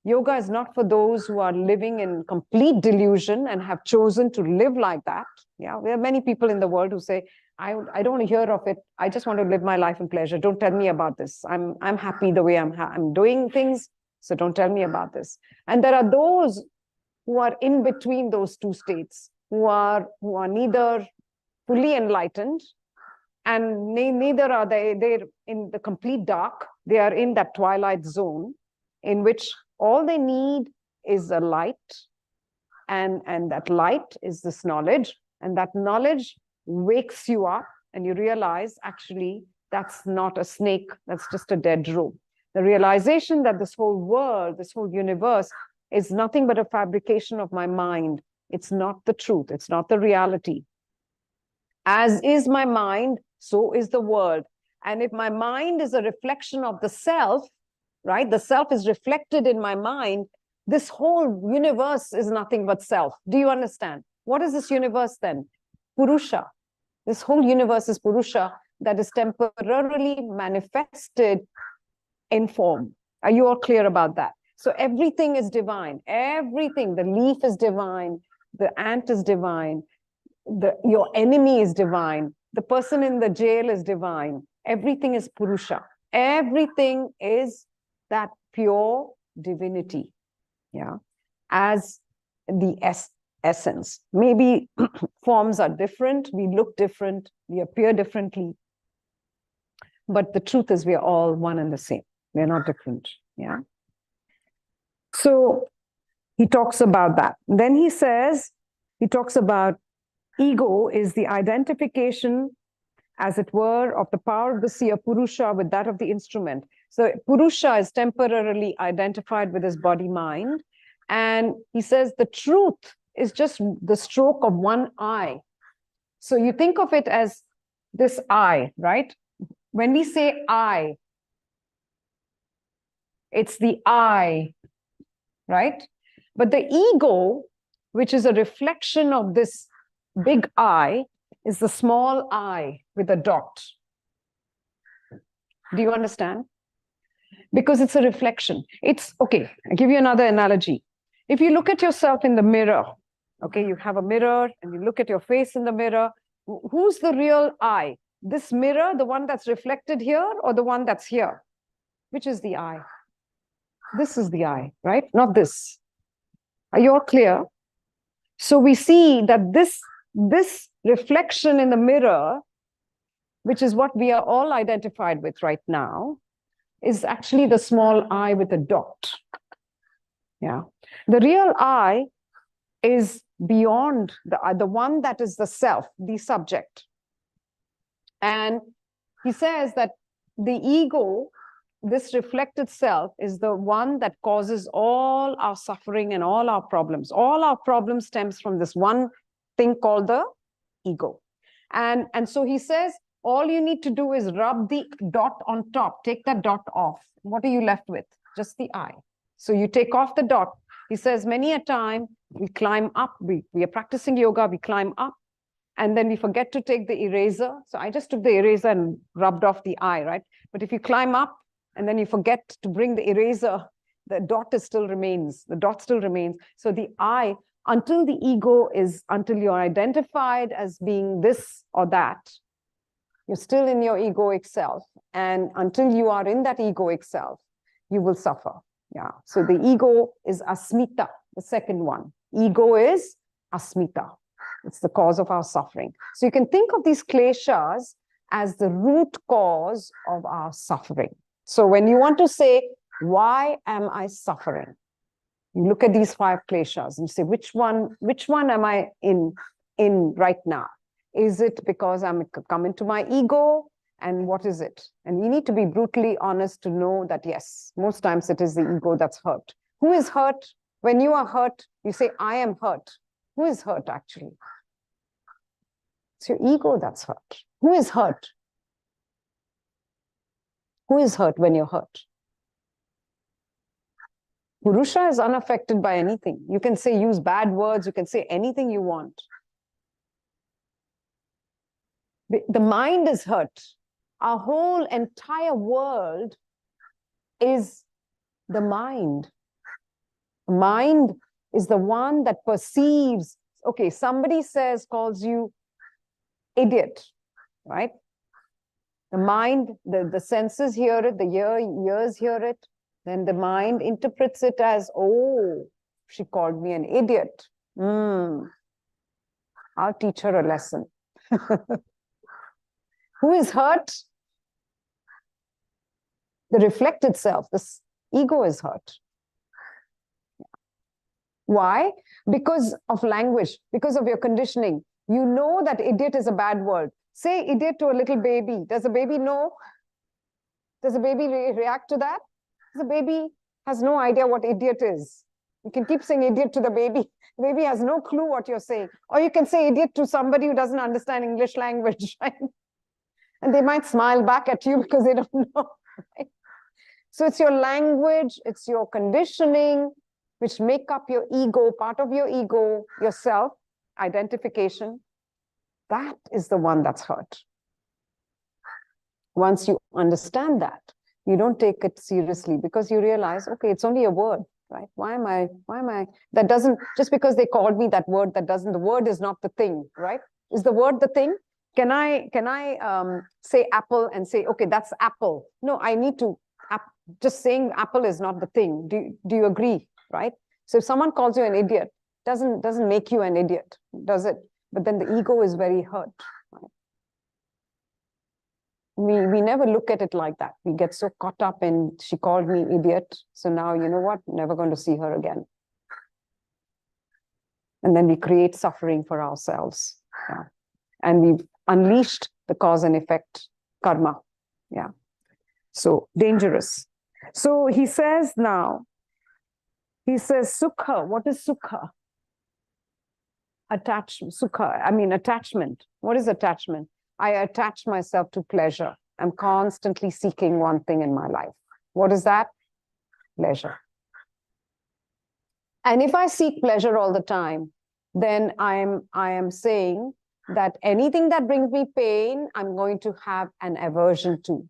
Yoga is not for those who are living in complete delusion and have chosen to live like that. Yeah, there are many people in the world who say, I don't want to hear of it. I just want to live my life in pleasure. Don't tell me about this. I'm happy the way I'm doing things. So don't tell me about this. And there are those who are in between those two states, who are neither fully enlightened and neither are they're in the complete dark. They are in that twilight zone in which all they need is a light, and that light is this knowledge, and that knowledge wakes you up and you realize, actually, that's not a snake, that's just a dead rope. The realization that this whole world, this whole universe is nothing but a fabrication of my mind. It's not the truth, it's not the reality. As is my mind, so is the world. And if my mind is a reflection of the self, right? The self is reflected in my mind. This whole universe is nothing but self. Do you understand? What is this universe then? Purusha. This whole universe is Purusha that is temporarily manifested in form. Are you all clear about that? So everything is divine. Everything. The leaf is divine. The ant is divine. Your enemy is divine. The person in the jail is divine. Everything is Purusha. Everything is that pure divinity, yeah, as the essence. Maybe forms are different, we look different, we appear differently, but the truth is we are all one and the same. We are not different, yeah. So he talks about that. Then he talks about ego is the identification, as it were, of the power of the seer Purusha with that of the instrument. So Purusha is temporarily identified with his body-mind. And he says the truth is just the stroke of one eye. So you think of it as this eye, right? When we say I, it's the I, right? But the ego, which is a reflection of this big I, is the small I with a dot. Do you understand? Because it's a reflection. It's, okay, I'll give you another analogy. If you look at yourself in the mirror, okay, you have a mirror and you look at your face in the mirror, who's the real I? This mirror, the one that's reflected here, or the one that's here? Which is the I? This is the I, right? Not this. Are you all clear? So we see that this reflection in the mirror, which is what we are all identified with right now, is actually the small I with a dot. Yeah. The real I is beyond the one that is the self, the subject. And he says that the ego, this reflected self, is the one that causes all our suffering and all our problems. All our problems stems from this one thing called the ego. And so he says, all you need to do is rub the dot on top, take that dot off. What are you left with? Just the I. So you take off the dot. He says, many a time we climb up, we are practicing yoga, we climb up, and then we forget to take the eraser. So I just took the eraser and rubbed off the I, right? But if you climb up and then you forget to bring the eraser, the dot still remains. The dot still remains. So the I, until the ego is, until you're identified as being this or that, you're still in your egoic self. And until you are in that egoic self, you will suffer. Yeah. So the ego is asmita, the second one. Ego is asmita. It's the cause of our suffering. So you can think of these kleshas as the root cause of our suffering. So when you want to say, why am I suffering? You look at these 5 kleshas and say, which one am I in right now? Is it because I'm come into my ego? And what is it? And you need to be brutally honest to know that, yes, most times it is the ego that's hurt. Who is hurt? When you are hurt, you say, I am hurt. Who is hurt, actually? It's your ego that's hurt. Who is hurt? Who is hurt when you're hurt? Purusha is unaffected by anything. You can say, use bad words. You can say anything you want. The mind is hurt. Our whole entire world is the mind. Mind is the one that perceives. Okay, somebody calls you idiot, right? The mind, the senses hear it, the ears hear it. Then the mind interprets it as, oh, she called me an idiot. I'll teach her a lesson. Who is hurt? The reflected self, this ego is hurt. Why? Because of language, because of your conditioning. You know that idiot is a bad word. Say idiot to a little baby. Does the baby know? Does the baby react to that? The baby has no idea what idiot is. You can keep saying idiot to the baby. The baby has no clue what you're saying. Or you can say idiot to somebody who doesn't understand English language, right? And they might smile back at you because they don't know. Right? So it's your language, it's your conditioning, which make up your ego, part of your ego, yourself, identification. That is the one that's hurt. Once you understand that, you don't take it seriously because you realize, okay, it's only a word, right? Why am I, that doesn't, just because they called me that word, the word is not the thing, right? Is the word the thing? Can I say apple and say, okay, that's apple? No, I need to, just saying apple is not the thing. Do you agree, right? So if someone calls you an idiot, doesn't make you an idiot, does it? But then the ego is very hurt. Right? We never look at it like that. We get so caught up in, she called me idiot. So now, you know what? Never going to see her again. And then we create suffering for ourselves. Yeah. And we've unleashed the cause and effect karma. Yeah. So dangerous. So he says now, sukha. What is sukha? Attachment. What is attachment? I attach myself to pleasure. I'm constantly seeking one thing in my life. What is that? Pleasure. And if I seek pleasure all the time, then I am saying that anything that brings me pain, I'm going to have an aversion to.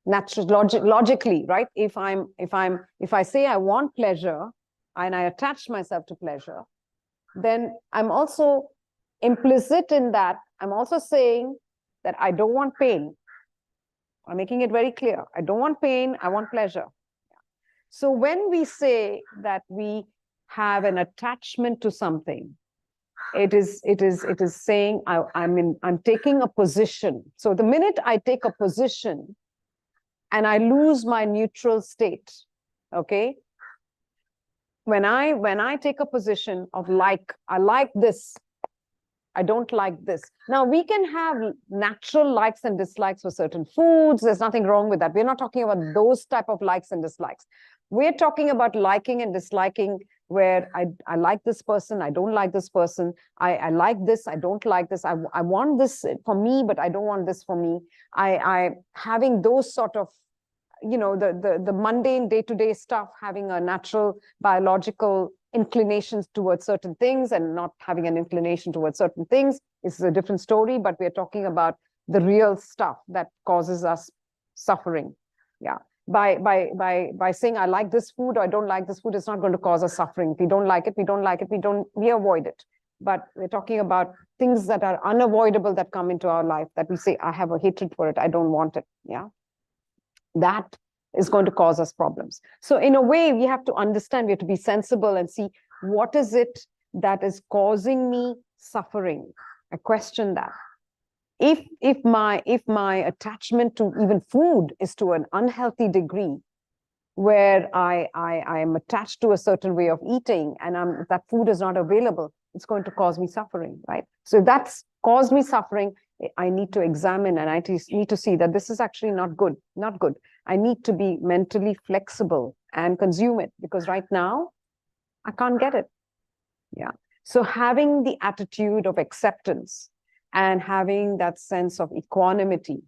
Logically, right? If I say I want pleasure and I attach myself to pleasure, then I'm also implicit in that. I'm also saying that I don't want pain. I'm making it very clear. I don't want pain. I want pleasure. So when we say that we have an attachment to something, it is saying I'm taking a position. So the minute I take a position and I lose my neutral state, okay? When I take a position of I like this, I don't like this. Now, we can have natural likes and dislikes for certain foods. There's nothing wrong with that. We're not talking about those type of likes and dislikes. We're talking about liking and disliking where I like this person, I don't like this person. I like this, I don't like this. I want this for me, but I don't want this for me. I having those sort of, the mundane day-to-day stuff, having a natural biological inclinations towards certain things and not having an inclination towards certain things is a different story, but we're talking about the real stuff that causes us suffering. Yeah. By saying I like this food or I don't like this food, it's not going to cause us suffering. If we don't like it, we avoid it. But we're talking about things that are unavoidable that come into our life that we say, I have a hatred for it, I don't want it. Yeah. That is going to cause us problems. So in a way, we have to understand, we have to be sensible and see what is it that is causing me suffering. I question that. If my attachment to even food is to an unhealthy degree, where I am attached to a certain way of eating, and that food is not available, it's going to cause me suffering, right? So if that's caused me suffering, I need to examine, and I need to see that this is actually not good, not good. I need to be mentally flexible and consume it, because right now I can't get it. Yeah. So having the attitude of acceptance and having that sense of equanimity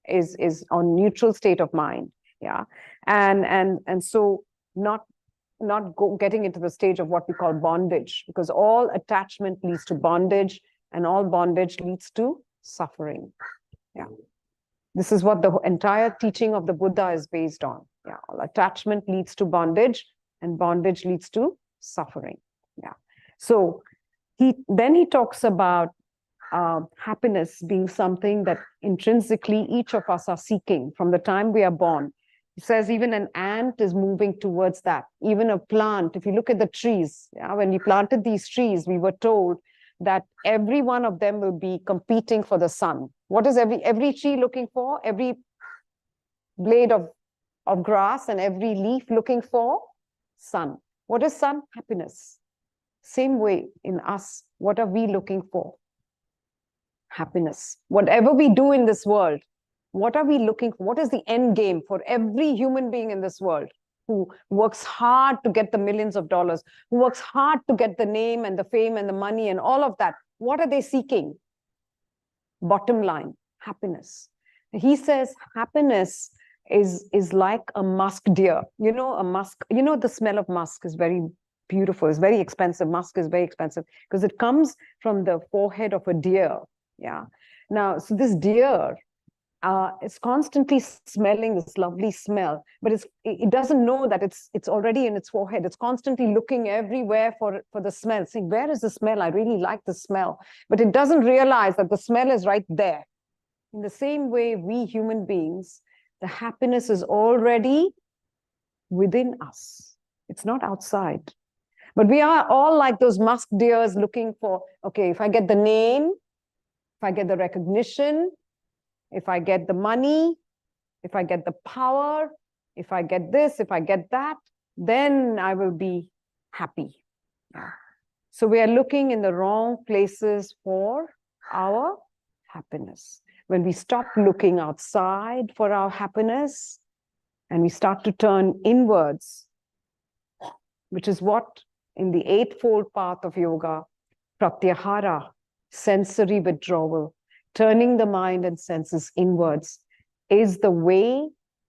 is on neutral state of mind. Yeah. And so not getting into the stage of what we call bondage, because all attachment leads to bondage, and all bondage leads to suffering. Yeah. This is what the entire teaching of the Buddha is based on. Yeah. All attachment leads to bondage, and bondage leads to suffering. Yeah. So then he talks about happiness being something that intrinsically each of us are seeking from the time we are born. He says even an ant is moving towards that. Even a plant, if you look at the trees, yeah, when we planted these trees, we were told that every one of them will be competing for the sun. What is every tree looking for? Every blade of grass and every leaf looking for? Sun. What is sun? Happiness. Same way in us, what are we looking for? Happiness. Whatever we do in this world, what are we looking for? What is the end game for every human being in this world who works hard to get the millions of dollars, who works hard to get the name and the fame and the money and all of that? What are they seeking? Bottom line, happiness. He says happiness is like a musk deer. You know, a musk, you know, the smell of musk is very beautiful. It's very expensive. Musk is very expensive because it comes from the forehead of a deer. Yeah. Now, so this deer is constantly smelling this lovely smell, but it doesn't know that it's already in its forehead. It's constantly looking everywhere for the smell, saying, where is the smell? I really like the smell. But it doesn't realize that the smell is right there. In the same way, we human beings, the happiness is already within us. It's not outside. But we are all like those musk deers looking for, okay, if I get the name, if I get the recognition, if I get the money, if I get the power, if I get this, if I get that, then I will be happy. Yeah. So we are looking in the wrong places for our happiness. When we stop looking outside for our happiness and we start to turn inwards, which is what in the eightfold path of yoga, pratyahara, sensory withdrawal, turning the mind and senses inwards, is the way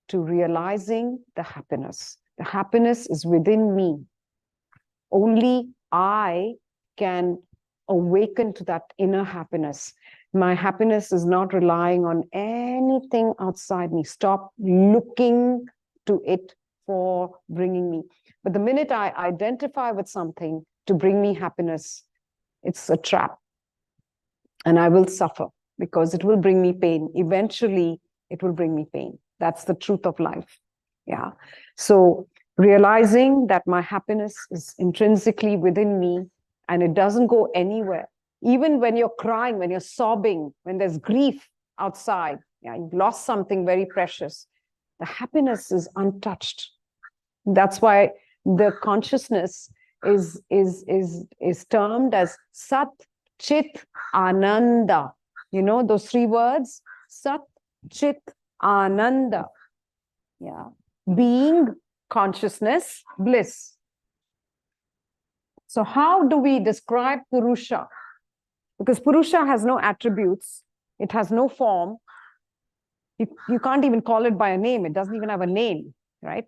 to realizing the happiness. The happiness is within me. Only I can awaken to that inner happiness. My happiness is not relying on anything outside me. Stop looking to it for bringing me. But the minute I identify with something to bring me happiness, it's a trap. And I will suffer because it will bring me pain. Eventually, it will bring me pain. That's the truth of life. Yeah. So realizing that my happiness is intrinsically within me and it doesn't go anywhere. Even when you're crying, when you're sobbing, when there's grief outside, yeah, you've lost something very precious, the happiness is untouched. That's why the consciousness is termed as Sat Chit Ananda. You know those three words? Sat Chit Ananda. Yeah. Being, consciousness, bliss. So how do we describe Purusha? Because Purusha has no attributes. It has no form. You can't even call it by a name. It doesn't even have a name, right?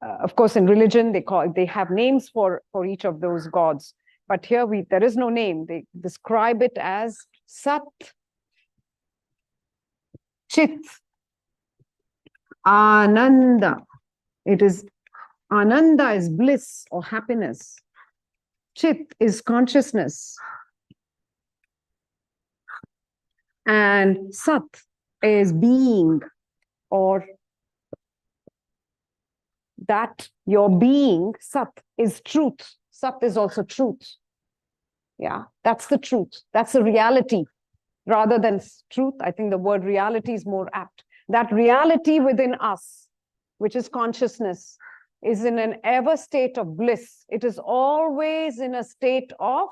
Of course, in religion, they have names for each of those gods. But here there is no name. They describe it as Sat Chit Ananda. It is Ananda is bliss or happiness. Chit is consciousness. And Sat is being, or that your being, Sat, is truth. Sat is also truth. Yeah, that's the truth. That's the reality. Rather than truth, I think the word reality is more apt. That reality within us, which is consciousness, is in an ever state of bliss. It is always in a state of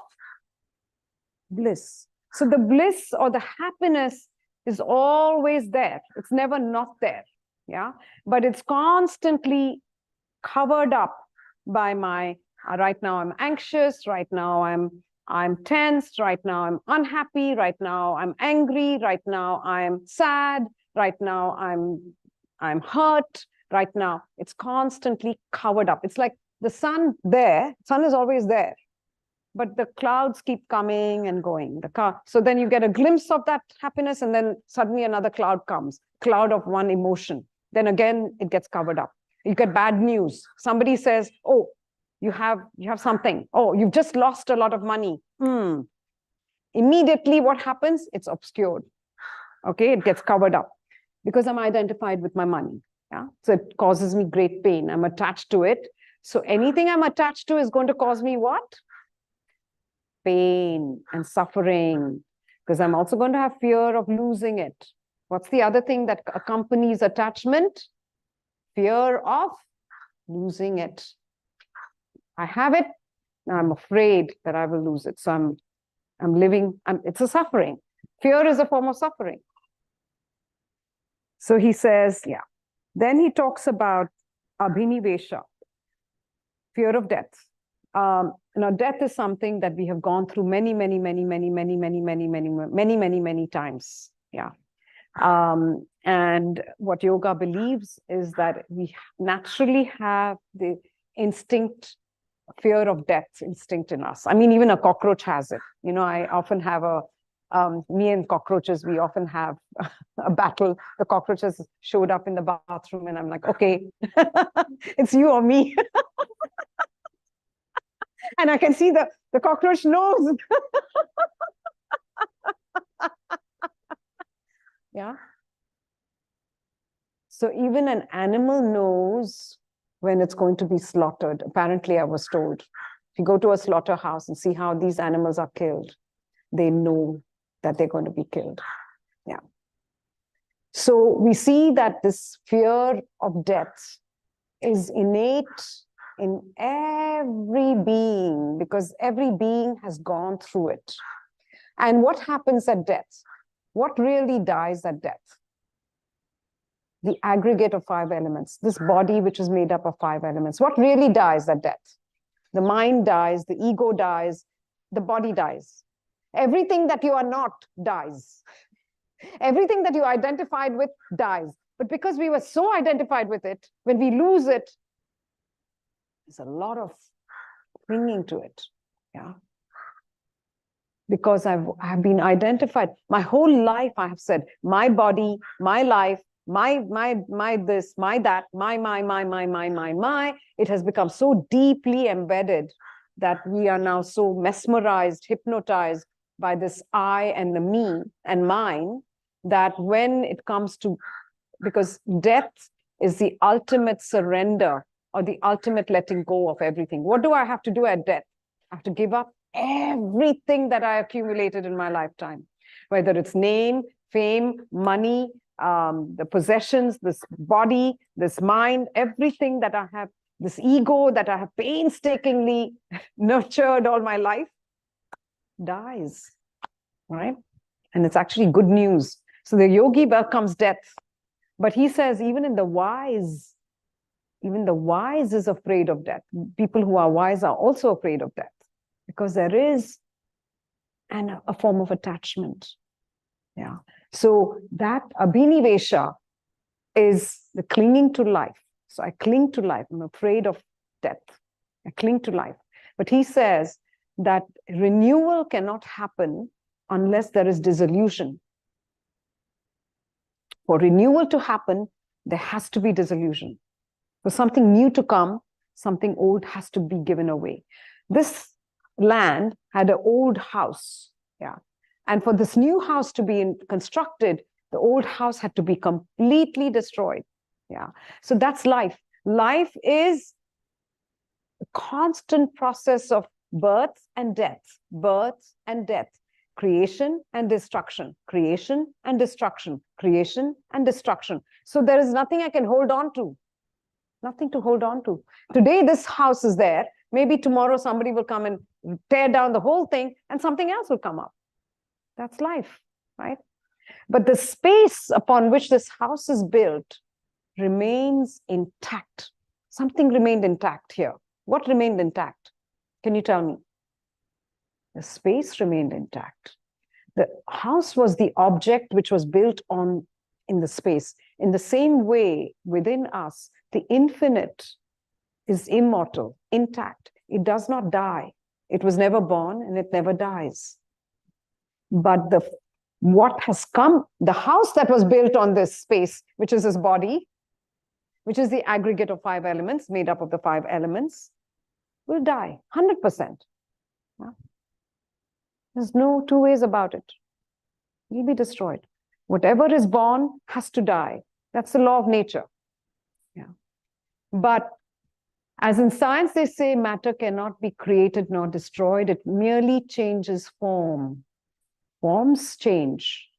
bliss. So the bliss or the happiness is always there. It's never not there. Yeah. But it's constantly covered up by my, right now I'm anxious, right now I'm tense, right now I'm unhappy, right now I'm angry, right now I'm sad, right now I'm hurt, right now it's constantly covered up. It's like the sun is always there, but the clouds keep coming and going. So then you get a glimpse of that happiness, and then suddenly another cloud comes, cloud of one emotion. Then again, it gets covered up. You get bad news. Somebody says, oh, you have something. Oh, you've just lost a lot of money. Immediately what happens? It's obscured. Okay, it gets covered up because I'm identified with my money. Yeah, so it causes me great pain. I'm attached to it. So anything I'm attached to is going to cause me what? Pain and suffering, because I'm also going to have fear of losing it. What's the other thing that accompanies attachment? Fear of losing it. I have it, now I'm afraid that I will lose it. So I'm living, it's a suffering. Fear is a form of suffering. So he says, yeah. Then he talks about abhinivesha, fear of death. Now, death is something that we have gone through many times. Yeah. And what yoga believes is that we naturally have the instinct, fear of death instinct in us. I mean, even a cockroach has it. You know, I often have me and cockroaches, we often have a battle. The cockroaches showed up in the bathroom and I'm like, okay, it's you or me. And I can see the cockroach knows. Yeah. So even an animal knows when it's going to be slaughtered. Apparently, I was told. If you go to a slaughterhouse and see how these animals are killed, they know that they're going to be killed. Yeah. So we see that this fear of death is innate in every being, because every being has gone through it. And what happens at death? What really dies at death? The aggregate of 5 elements, this body which is made up of 5 elements. What really dies at death? The mind dies, the ego dies, the body dies. Everything that you are not dies. Everything that you identified with dies. But because we were so identified with it, when we lose it, there's a lot of clinging to it. Yeah. Because I've been identified. My whole life I have said, my body, my life, my this, my that, my. It has become so deeply embedded that we are now so mesmerized, hypnotized by this I and the me and mine, that when it comes to, because death is the ultimate surrender or the ultimate letting go of everything. What do I have to do at death? I have to give up everything that I accumulated in my lifetime, whether it's name, fame, money, the possessions, this body, this mind, everything that I have, this ego that I have painstakingly nurtured all my life, dies, right? And it's actually good news. So the yogi welcomes death, but he says even the wise is afraid of death. People who are wise are also afraid of death, because there is a form of attachment. Yeah. So that abhinivesha is the clinging to life. So I cling to life. I'm afraid of death. I cling to life. But he says that renewal cannot happen unless there is dissolution. For renewal to happen, there has to be dissolution. For something new to come, something old has to be given away. This land had an old house. Yeah. And for this new house to be constructed, the old house had to be completely destroyed. Yeah. So that's life. Life is a constant process of birth and death, birth and death, creation and destruction, creation and destruction, creation and destruction. So there is nothing I can hold on to, nothing to hold on to. Today, this house is there. Maybe tomorrow somebody will come and tear down the whole thing and something else will come up. That's life, right? But the space upon which this house is built remains intact. Something remained intact here. What remained intact? Can you tell me? The space remained intact. The house was the object which was built on in the space. In the same way, within us, the infinite is immortal, intact. It does not die. It was never born and it never dies. But what has come, the house that was built on this space, which is this body, which is the aggregate of 5 elements, made up of the 5 elements, will die, 100%. Yeah. There's no two ways about it. It'll be destroyed. Whatever is born has to die. That's the law of nature. Yeah. But as in science, they say matter cannot be created nor destroyed. It merely changes form. Forms change,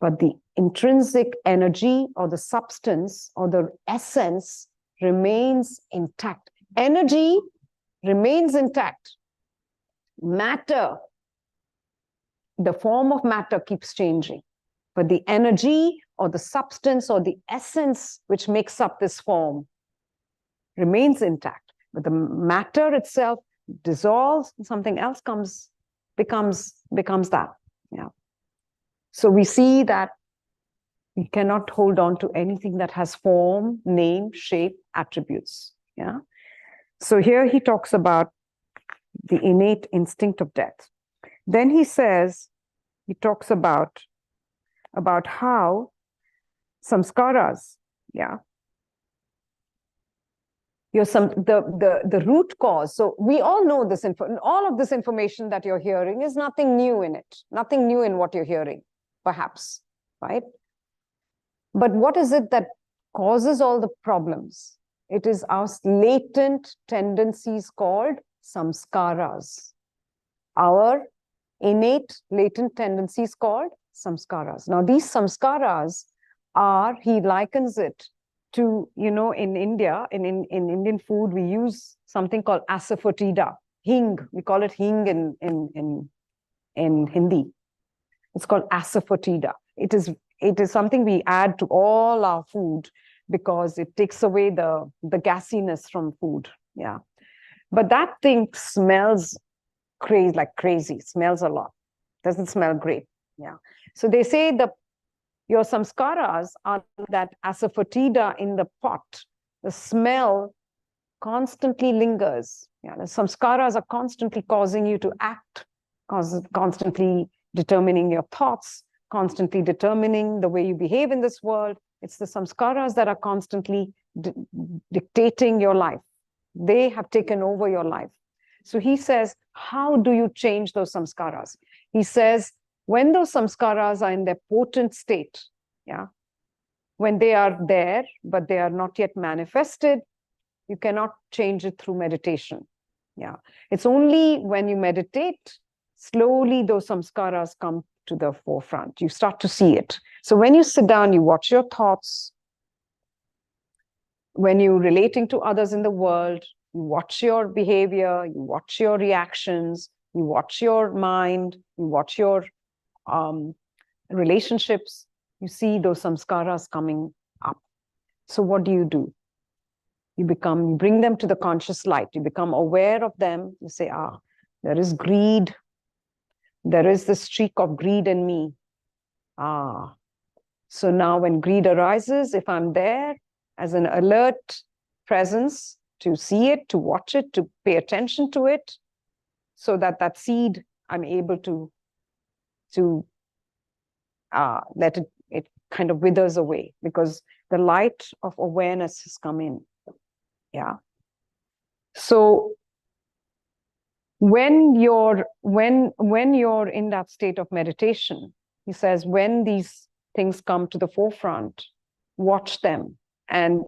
but the intrinsic energy or the substance or the essence remains intact. Energy remains intact. Matter, the form of matter keeps changing, but the energy or the substance or the essence which makes up this form remains intact. But the matter itself dissolves, and something else becomes that. Yeah. So we see that we cannot hold on to anything that has form, name, shape, attributes. Yeah. So here he talks about the innate instinct of death. Then he talks about how samskaras, yeah, the root cause. So we all know this all of this information that you're hearing is nothing new in it, nothing new in what you're hearing, perhaps, right? But what is it that causes all the problems? It is our latent tendencies called samskaras. Our innate latent tendencies called samskaras. Now, these samskaras are, he likens it to, in India, in Indian food, we use something called asafoetida, hing. We call it hing in Hindi. It's called asafoetida. It is something we add to all our food because it takes away the gassiness from food. Yeah. But that thing smells like crazy. It smells a lot. Doesn't smell great. Yeah. So they say your samskaras are that asafoetida in the pot. The smell constantly lingers. Yeah, the samskaras are constantly causing you to act, constantly determining your thoughts, constantly determining the way you behave in this world. It's the samskaras that are constantly dictating your life. They have taken over your life. So he says, how do you change those samskaras? He says, when those samskaras are in their potent state, yeah, when they are there, but they are not yet manifested, you cannot change it through meditation. Yeah, it's only when you meditate, slowly those samskaras come to the forefront. You start to see it. So when you sit down, you watch your thoughts. When you're relating to others in the world, you watch your behavior, you watch your reactions, you watch your mind, you watch your relationships, you see those samskaras coming up. So what do? You bring them to the conscious light. You become aware of them. You say, there is greed. There is this streak of greed in me. So now when greed arises, if I'm there as an alert presence to see it, to watch it, to pay attention to it, so that seed, I'm able to let it kind of withers away because the light of awareness has come in. Yeah. So when you're in that state of meditation, he says, when these things come to the forefront, watch them and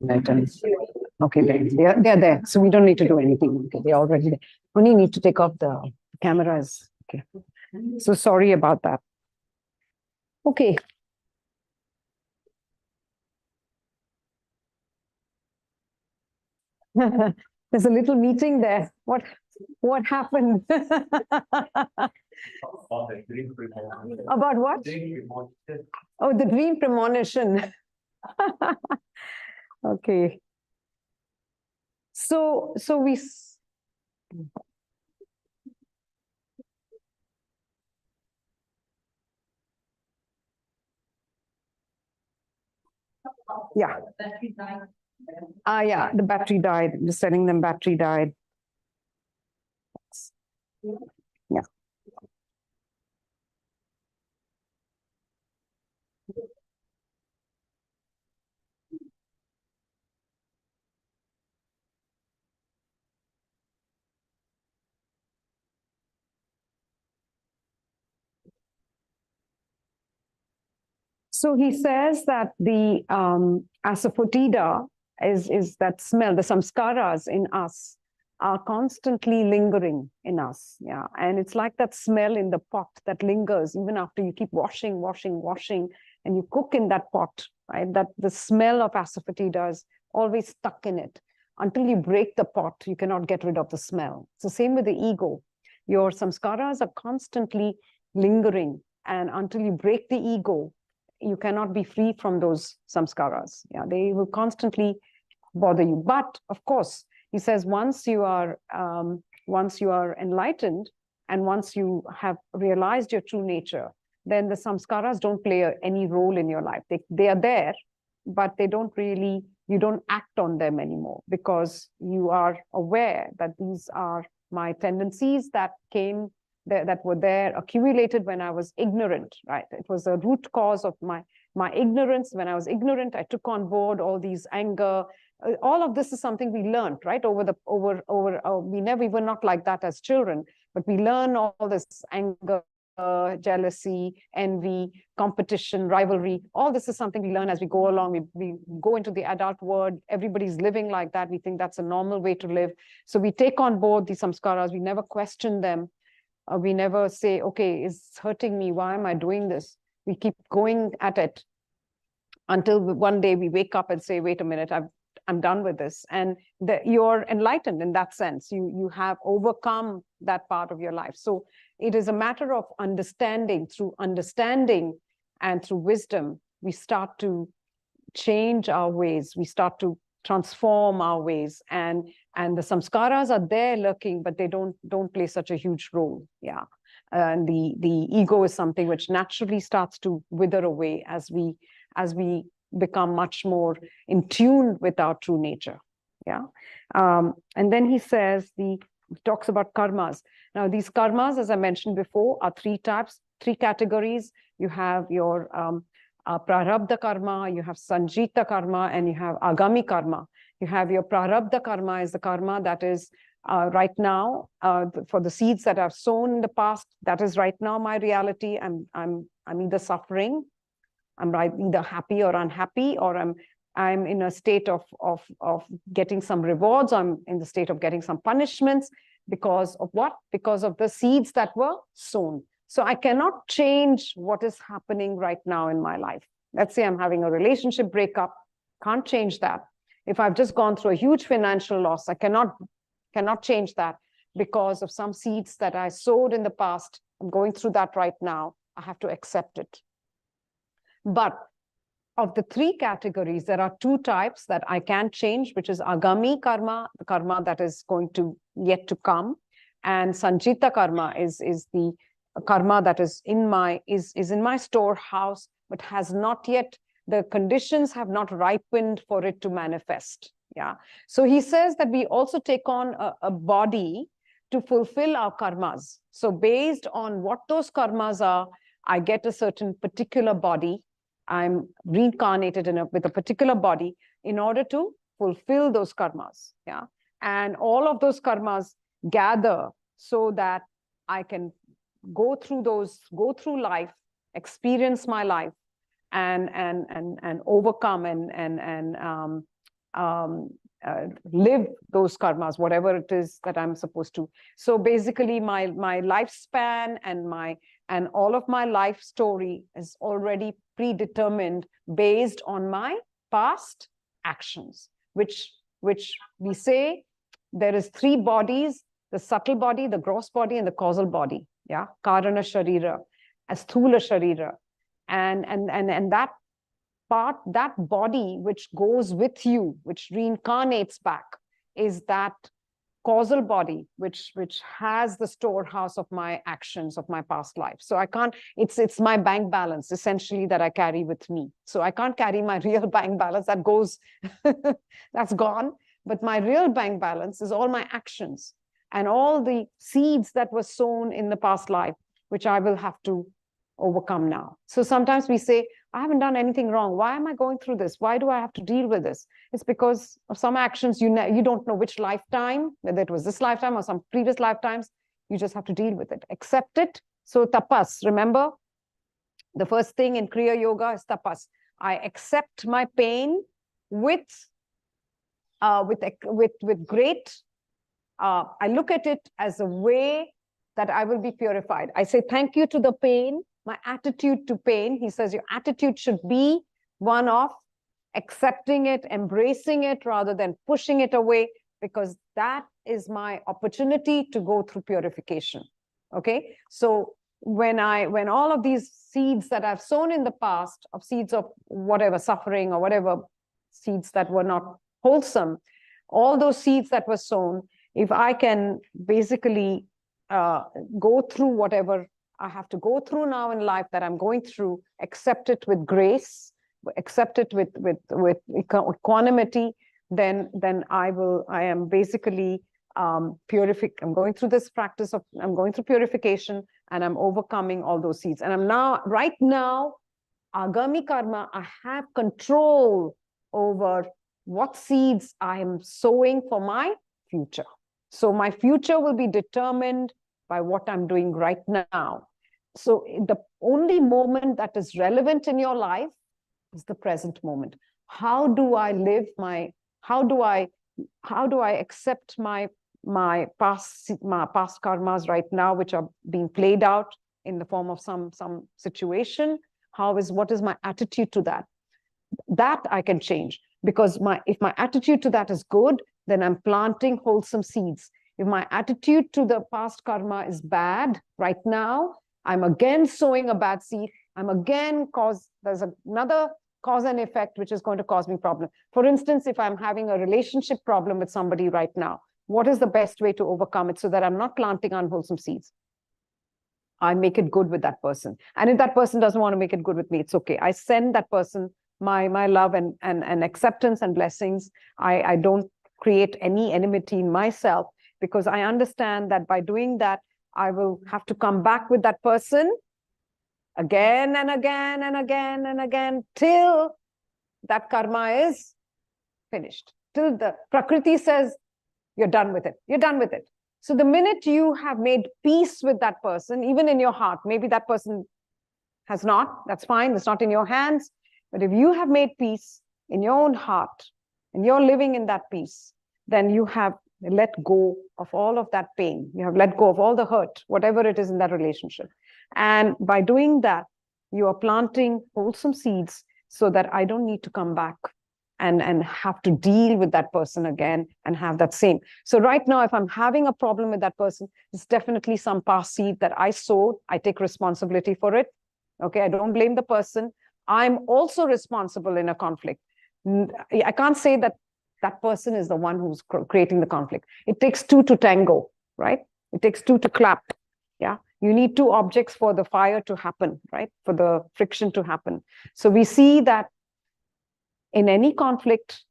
Okay, they're there. So we don't need to do anything. Okay, they're already there. Only need to take off the cameras. Okay. So sorry about that. Okay. There's a little meeting there. What happened? About what? Oh, the dream premonition. Okay. So we. Yeah. Yeah, the battery died. Just telling them battery died. Yeah. So he says that the asafoetida is that smell, the samskaras in us are constantly lingering in us. Yeah. And it's like that smell in the pot that lingers even after you keep washing, and you cook in that pot, right? That the smell of asafoetida is always stuck in it. Until you break the pot, you cannot get rid of the smell. It's the same with the ego. Your samskaras are constantly lingering. And until you break the ego, you cannot be free from those samskaras. Yeah, they will constantly bother you. But of course, he says once you are enlightened and once you have realized your true nature, then the samskaras don't play any role in your life. They are there, but they don't really, you don't act on them anymore because you are aware that these are my tendencies that came that were there, accumulated when I was ignorant, right? It was a root cause of my ignorance. When I was ignorant, I took on board all these anger. All of this is something we learned, right? We were not like that as children, but we learn all this anger, jealousy, envy, competition, rivalry. All this is something we learn as we go along. We go into the adult world. Everybody's living like that. We think that's a normal way to live. So we take on board these samskaras. We never question them. We never say, okay, it's hurting me. Why am I doing this? We keep going at it until one day we wake up and say, wait a minute, I'm done with this. And you're enlightened in that sense. You have overcome that part of your life. So it is a matter of understanding. Through understanding and through wisdom, we start to change our ways. We start to transform our ways, and the samskaras are there lurking, but they don't play such a huge role. Yeah. And the ego is something which naturally starts to wither away as we become much more in tune with our true nature. Yeah. And then he says, talks about karmas. Now, these karmas, as I mentioned before, are three types, three categories. You have your prarabdha karma, you have sanjita karma, and you have agami karma. You have your prarabdha karma is the karma that is right now for the seeds that I've sown in the past. That is right now my reality. I'm either suffering, I'm either happy or unhappy, or I'm in a state of getting some rewards. I'm in the state of getting some punishments because of what? Because of the seeds that were sown. So I cannot change what is happening right now in my life. Let's say I'm having a relationship breakup, can't change that. If I've just gone through a huge financial loss, I cannot change that because of some seeds that I sowed in the past. I'm going through that right now. I have to accept it. But of the three categories, there are two types that I can change, which is agami karma, the karma that is going to yet to come, and sanjita karma is the karma that is in my storehouse, but has not yet, the conditions have not ripened for it to manifest. Yeah. So he says that we also take on a body to fulfill our karmas. So based on what those karmas are, I get a certain particular body. I'm reincarnated with a particular body in order to fulfill those karmas. Yeah. And all of those karmas gather so that I can go through life, experience my life, and overcome and live those karmas, whatever it is that I'm supposed to. So basically my lifespan and all of my life story is already predetermined based on my past actions, which we say there is 3 bodies: the subtle body, the gross body, and the causal body. Yeah, Karana Sharira, Asthula Sharira. And that part, that body which goes with you, which reincarnates back, is that causal body which has the storehouse of my actions of my past life. So I can't, it's my bank balance essentially that I carry with me. So I can't carry my real bank balance that goes that's gone, but my real bank balance is all my actions and all the seeds that were sown in the past life, which I will have to overcome now. So sometimes we say, I haven't done anything wrong. Why am I going through this? Why do I have to deal with this? It's because of some actions you don't know which lifetime, whether it was this lifetime or some previous lifetimes. You just have to deal with it. Accept it. So tapas, remember, the first thing in Kriya Yoga is tapas. I accept my pain with great, I look at it as a way that I will be purified. I say thank you to the pain. My attitude to pain, he says, your attitude should be one of accepting it, embracing it, rather than pushing it away, because that is my opportunity to go through purification. Okay, so when all of these seeds that I've sown in the past, of seeds of whatever suffering or whatever seeds that were not wholesome, all those seeds that were sown, if I can basically go through whatever I have to go through now in life that I'm going through, accept it with grace, accept it with equanimity, then I am basically purific. I'm going through this practice of, I'm going through purification, and I'm overcoming all those seeds. And I'm now, right now, Agami Karma, I have control over what seeds I am sowing for my future. So my future will be determined by what I'm doing right now. So the only moment that is relevant in your life is the present moment. How do I live my, how do I accept my past karmas right now, which are being played out in the form of some situation? What is my attitude to that? That I can change, because if my attitude to that is good, then I'm planting wholesome seeds. If my attitude to the past karma is bad right now, I'm again sowing a bad seed. I'm again there's another cause and effect, which is going to cause me problem. For instance, if I'm having a relationship problem with somebody right now, what is the best way to overcome it so that I'm not planting unwholesome seeds? I make it good with that person. And if that person doesn't want to make it good with me, it's okay. I send that person my love and acceptance and blessings. I don't create any enmity in myself, because I understand that by doing that, I will have to come back with that person again and again and again and again till that karma is finished. Till the Prakriti says, you're done with it. You're done with it. So the minute you have made peace with that person, even in your heart, maybe that person has not, that's fine, it's not in your hands. But if you have made peace in your own heart and you're living in that peace, then you have let go of all of that pain. You have let go of all the hurt, whatever it is in that relationship. And by doing that, you are planting wholesome seeds so that I don't need to come back and have to deal with that person again and have that same. So right now, if I'm having a problem with that person, it's definitely some past seed that I sowed. I take responsibility for it. Okay, I don't blame the person. I'm also responsible in a conflict. I can't say that that person is the one who's creating the conflict. It takes 2 to tango, right? It takes 2 to clap. Yeah, you need 2 objects for the fire to happen, right? For the friction to happen. So we see that in any conflict,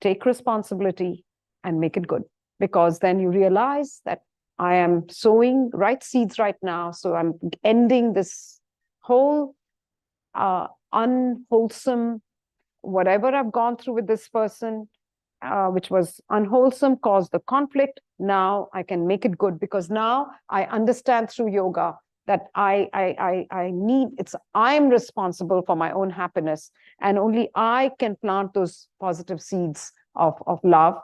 take responsibility and make it good, because then you realize that I am sowing right seeds right now. So I'm ending this whole unwholesome, whatever I've gone through with this person, which was unwholesome, caused the conflict. Now I can make it good, because now I understand through yoga that I'm responsible for my own happiness, and only I can plant those positive seeds of love,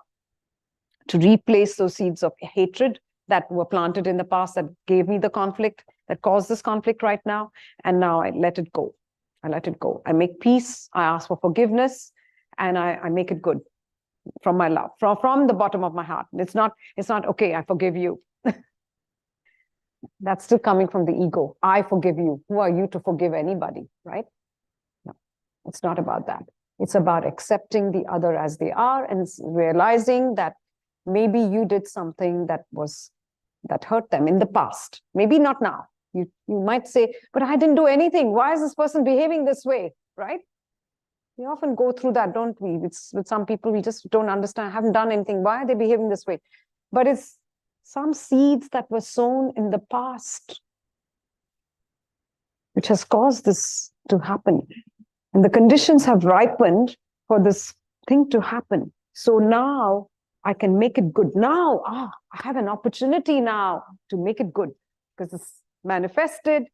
to replace those seeds of hatred that were planted in the past, that gave me the conflict, that caused this conflict right now. And now I let it go. I let it go. I make peace. I ask for forgiveness, and I make it good from my love, from the bottom of my heart. It's not, okay, I forgive you. That's still coming from the ego. I forgive you. Who are you to forgive anybody, right? No, it's not about that. It's about accepting the other as they are and realizing that maybe you did something that hurt them in the past. Maybe not now. You might say, but I didn't do anything. Why is this person behaving this way, right? We often go through that, don't we? With some people, we just don't understand, haven't done anything. Why are they behaving this way? But it's some seeds that were sown in the past, which has caused this to happen. And the conditions have ripened for this thing to happen. So now I can make it good. Now, I have an opportunity now to make it good because it's manifested,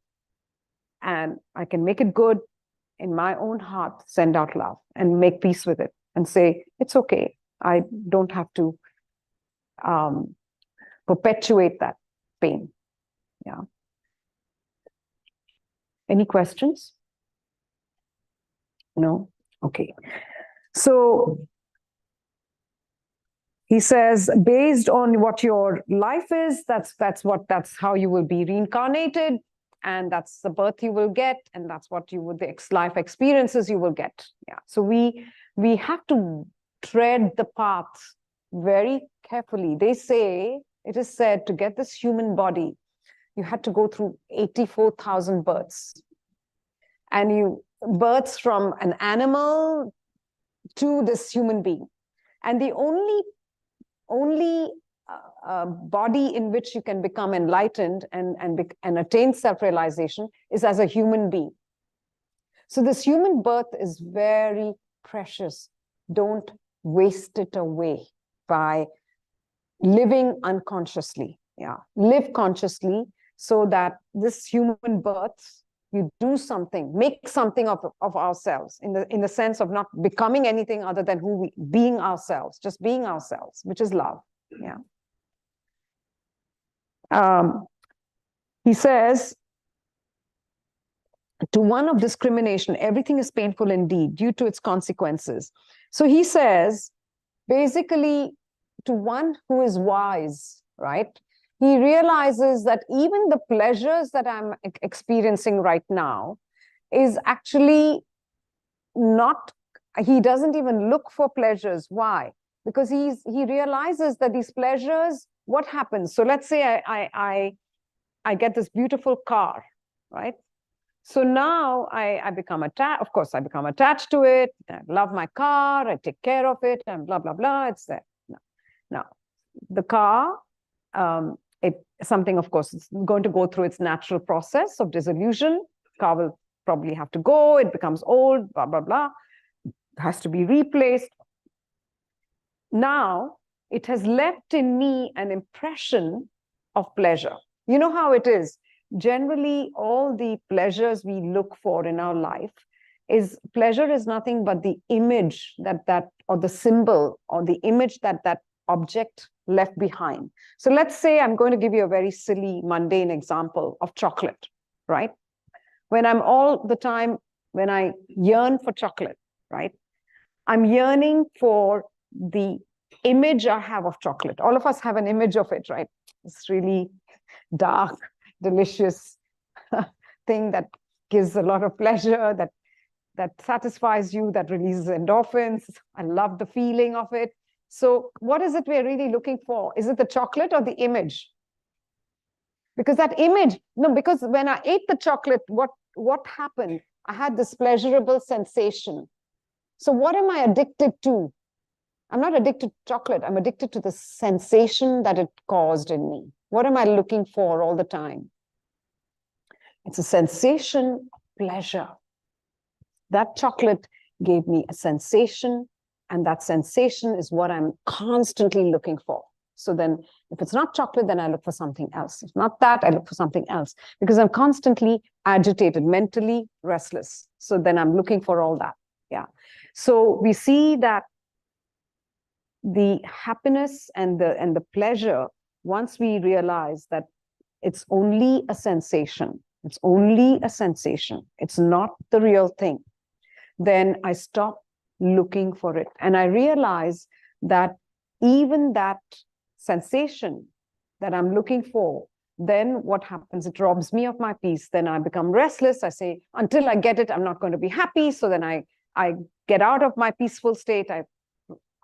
and I can make it good in my own heart, send out love and make peace with it and say, it's okay. I don't have to perpetuate that pain. Yeah. Any questions? No? Okay. So he says, based on what your life is, that's how you will be reincarnated, and that's the birth you will get, and that's what you would, the life experiences you will get. Yeah. So we have to tread the path very carefully. They say, it is said, to get this human body, you had to go through 84,000 births. And births from an animal to this human being. And the only body in which you can become enlightened and attain self-realization is as a human being. So this human birth is very precious. Don't waste it away by living unconsciously. Yeah, live consciously so that this human birth, you do something, make something of ourselves in the sense of not becoming anything other than being ourselves, just being ourselves, which is love. Yeah. He says, to one of discrimination, everything is painful indeed due to its consequences. So he says, basically, to one who is wise, right? He realizes that even the pleasures that I'm experiencing right now is actually not, he doesn't even look for pleasures. Why? Because he realizes that these pleasures, what happens? So let's say I get this beautiful car, right? So now I become attached. Of course, I become attached to it. I love my car. I take care of it, and blah blah blah. It's there. Now, the car, something, of course, it's going to go through its natural process of dissolution. Car will probably have to go. It becomes old. Blah blah blah. It has to be replaced. Now, it has left in me an impression of pleasure. You know how it is. Generally, all the pleasures we look for in our life pleasure is nothing but the image or the symbol or the image that object left behind. So let's say I'm going to give you a very silly, mundane example of chocolate, right? When I yearn for chocolate, right? I'm yearning for the image I have of chocolate. All of us have an image of it, right? It's really dark, delicious thing that gives a lot of pleasure, that satisfies you, that releases endorphins. I love the feeling of it. So what is it we're really looking for? Is it the chocolate or the image? Because that image, no, because when I ate the chocolate, what happened? I had this pleasurable sensation. So what am I addicted to? I'm not addicted to chocolate. I'm addicted to the sensation that it caused in me. What am I looking for all the time? It's a sensation of pleasure. That chocolate gave me a sensation, and that sensation is what I'm constantly looking for. So then if it's not chocolate, then I look for something else. If not that, I look for something else because I'm constantly agitated, mentally restless. So then I'm looking for all that. Yeah. So we see that the happiness and the pleasure, once we realize that it's only a sensation, it's only a sensation, it's not the real thing, then I stop looking for it. And I realize that even that sensation that I'm looking for, then what happens? It robs me of my peace. Then I become restless. I say, until I get it, I'm not going to be happy. So then I get out of my peaceful state. I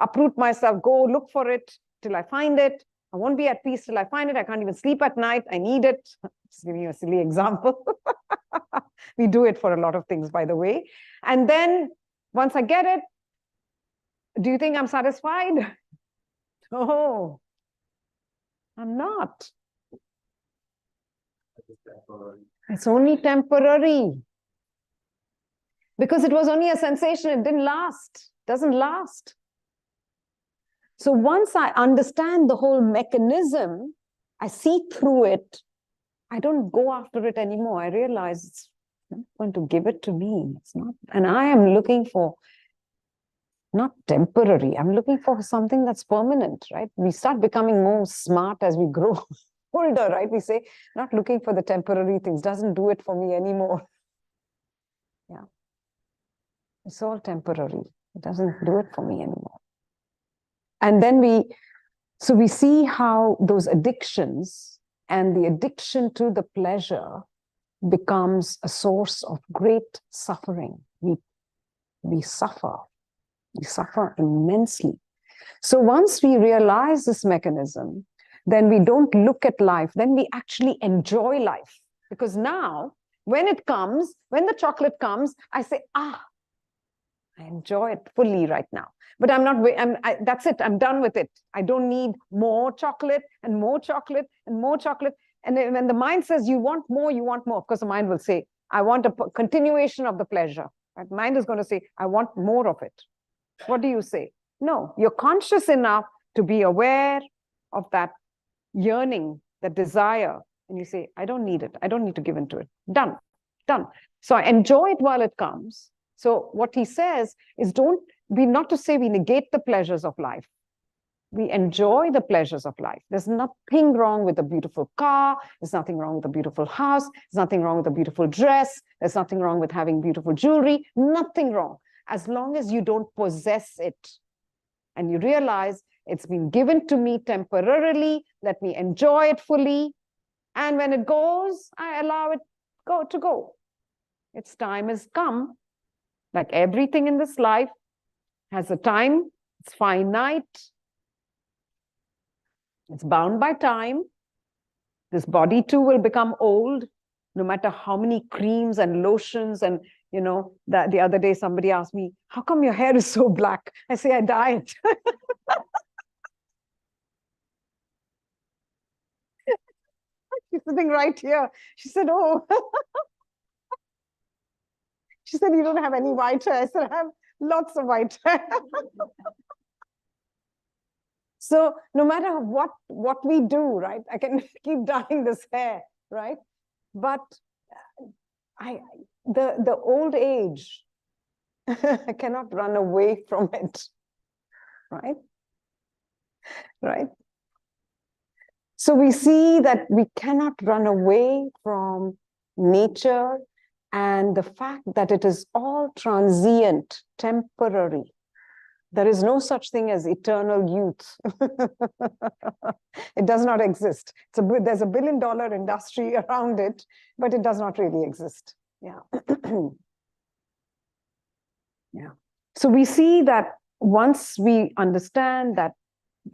uproot myself, go look for it till I find it. I won't be at peace till I find it. I can't even sleep at night. I need it. Just giving you a silly example. We do it for a lot of things, by the way. And then once I get it, do you think I'm satisfied? No, I'm not. It's only temporary. Because it was only a sensation, it didn't last, doesn't last. So once I understand the whole mechanism, I see through it, I don't go after it anymore. I realize it's not going to give it to me. It's not, and I am looking for not temporary. I'm looking for something that's permanent, right? We start becoming more smart as we grow older, right? We say, not looking for the temporary things, doesn't do it for me anymore. Yeah. It's all temporary. It doesn't do it for me anymore. And then we see how those addictions and the addiction to the pleasure becomes a source of great suffering. We suffer. We suffer immensely. So once we realize this mechanism, then we don't look at life, then we actually enjoy life. Because now, when it comes, when the chocolate comes, I say, I enjoy it fully right now. But I'm not, that's it, I'm done with it. I don't need more chocolate and more chocolate and more chocolate. And then when the mind says, you want more, of course the mind will say, I want a continuation of the pleasure. Right? Mind is going to say, I want more of it. What do you say? No, you're conscious enough to be aware of that yearning, that desire. And you say, I don't need it. I don't need to give into it. Done, done. So I enjoy it while it comes. So what he says is not to say we negate the pleasures of life. We enjoy the pleasures of life. There's nothing wrong with a beautiful car. There's nothing wrong with a beautiful house. There's nothing wrong with a beautiful dress. There's nothing wrong with having beautiful jewelry. Nothing wrong. As long as you don't possess it and you realize it's been given to me temporarily, let me enjoy it fully. And when it goes, I allow it to go. Its time has come. Like everything in this life has a time. It's finite. It's bound by time. This body too will become old, no matter how many creams and lotions. And, you know, the other day somebody asked me, how come your hair is so black? I say, I diet. She's sitting right here. She said, oh. She said, you don't have any white hair. I said, I have lots of white hair. So no matter what we do, right? I can keep dyeing this hair, right? But the old age, I cannot run away from it, right? Right? So we see that we cannot run away from nature and the fact that it is all transient, temporary. There is no such thing as eternal youth. It does not exist. There's $1 billion industry around it, but it does not really exist. Yeah. Yeah. So we see that once we understand that,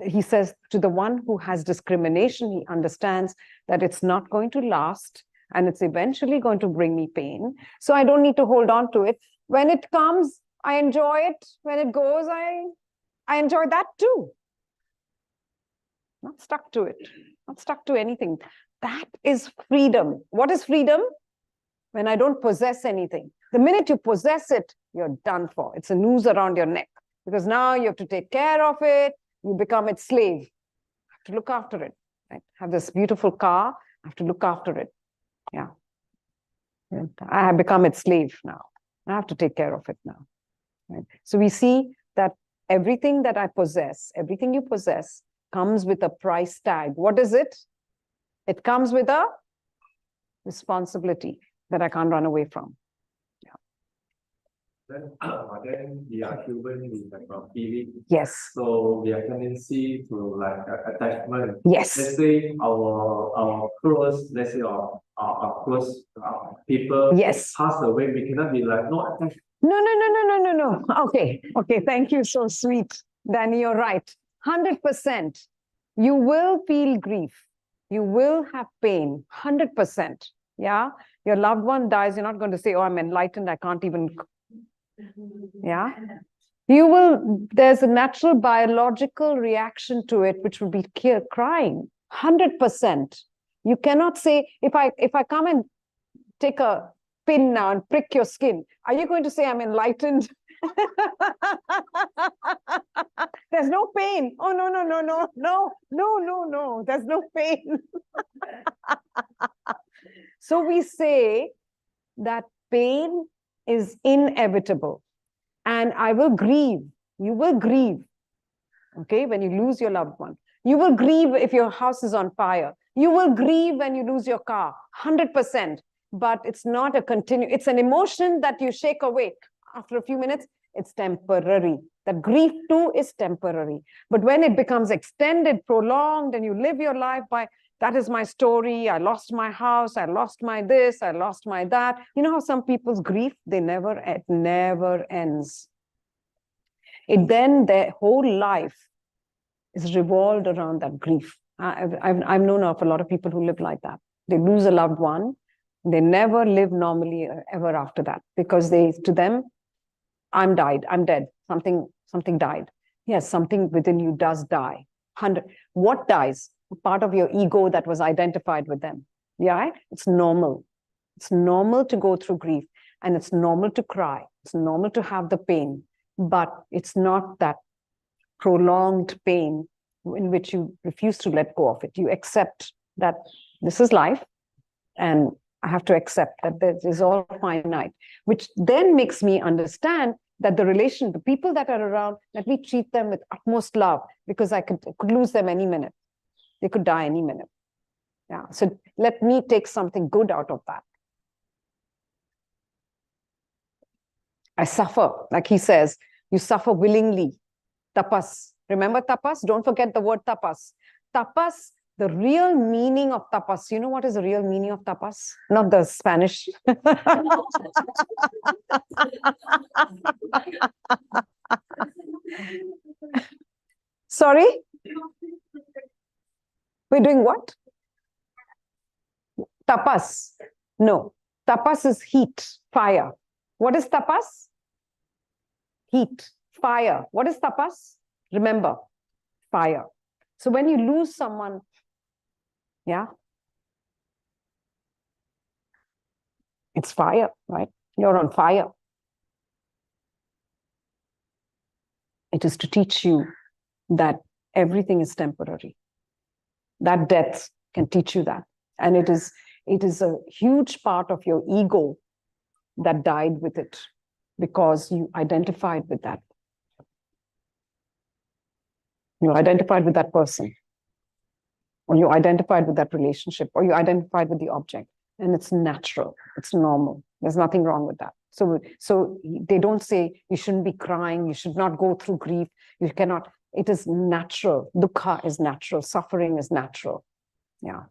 he says, to the one who has discrimination, he understands that it's not going to last and it's eventually going to bring me pain. So I don't need to hold on to it. When it comes, I enjoy it. When it goes, I enjoy that too. Not stuck to it. Not stuck to anything. That is freedom. What is freedom? When I don't possess anything. The minute you possess it, you're done for. It's a noose around your neck. Because now you have to take care of it. You become its slave. I have to look after it. Right? Have this beautiful car. I have to look after it. Yeah. I have become its slave now. I have to take care of it now. Right? So we see that everything that I possess, everything you possess comes with a price tag. What is it? It comes with a responsibility that I can't run away from. Then we are human, we have a feeling. Yes. So we have tendency to like attachment. Yes. Let's say our close, let's say our close people Yes. pass away, we cannot be like no attachment. No. Okay. Thank you. So sweet. Danny, you're right. 100%. You will feel grief. You will have pain. 100%. Yeah. Your loved one dies. You're not going to say, oh, I'm enlightened. I can't even. Yeah. You will, there's a natural biological reaction to it, which will be crying. 100%. You cannot say, if I come and take a pin now and prick your skin, are you going to say I'm enlightened? There's no pain. Oh, no. There's no pain. So we say that pain is inevitable. And I will grieve. You will grieve. Okay, when you lose your loved one. You will grieve if your house is on fire. You will grieve when you lose your car. 100%. But it's not a it's an emotion that you shake away. After a few minutes, it's temporary. That grief too is temporary. But when it becomes extended, prolonged, and you live your life by, that is my story, I lost my house, I lost my this, I lost my that. You know how some people's grief, it never ends. Then their whole life is revolved around that grief. I've known of a lot of people who live like that. They lose a loved one. They never live normally ever after that, because to them, I'm dead. Something died. Yes, something within you does die. What dies? Part of your ego that was identified with them. Yeah, it's normal. It's normal to go through grief, and it's normal to cry. It's normal to have the pain, but it's not that prolonged pain in which you refuse to let go of it. You accept that this is life, and I have to accept that this is all finite, which then makes me understand that the people that are around, that we treat them with utmost love, because I could lose them any minute. They could die any minute. Yeah. So let me take something good out of that. I suffer, like he says, you suffer willingly. Tapas. Remember tapas? Don't forget the word tapas. Tapas, the real meaning of tapas. You know what is the real meaning of tapas? Not the Spanish. Sorry? We're doing what? Tapas. No. Tapas is heat, fire. What is tapas? Heat, fire. What is tapas? Remember, fire. So when you lose someone, yeah, it's fire, right? You're on fire. It is to teach you that everything is temporary. That death can teach you that. And it is a huge part of your ego that died with it, because you identified with that. You identified with that person, or you identified with that relationship, or you identified with the object. And it's natural, it's normal. There's nothing wrong with that. So they don't say you shouldn't be crying, you should not go through grief, you cannot. It is natural. Dukkha is natural, suffering is natural. Yeah.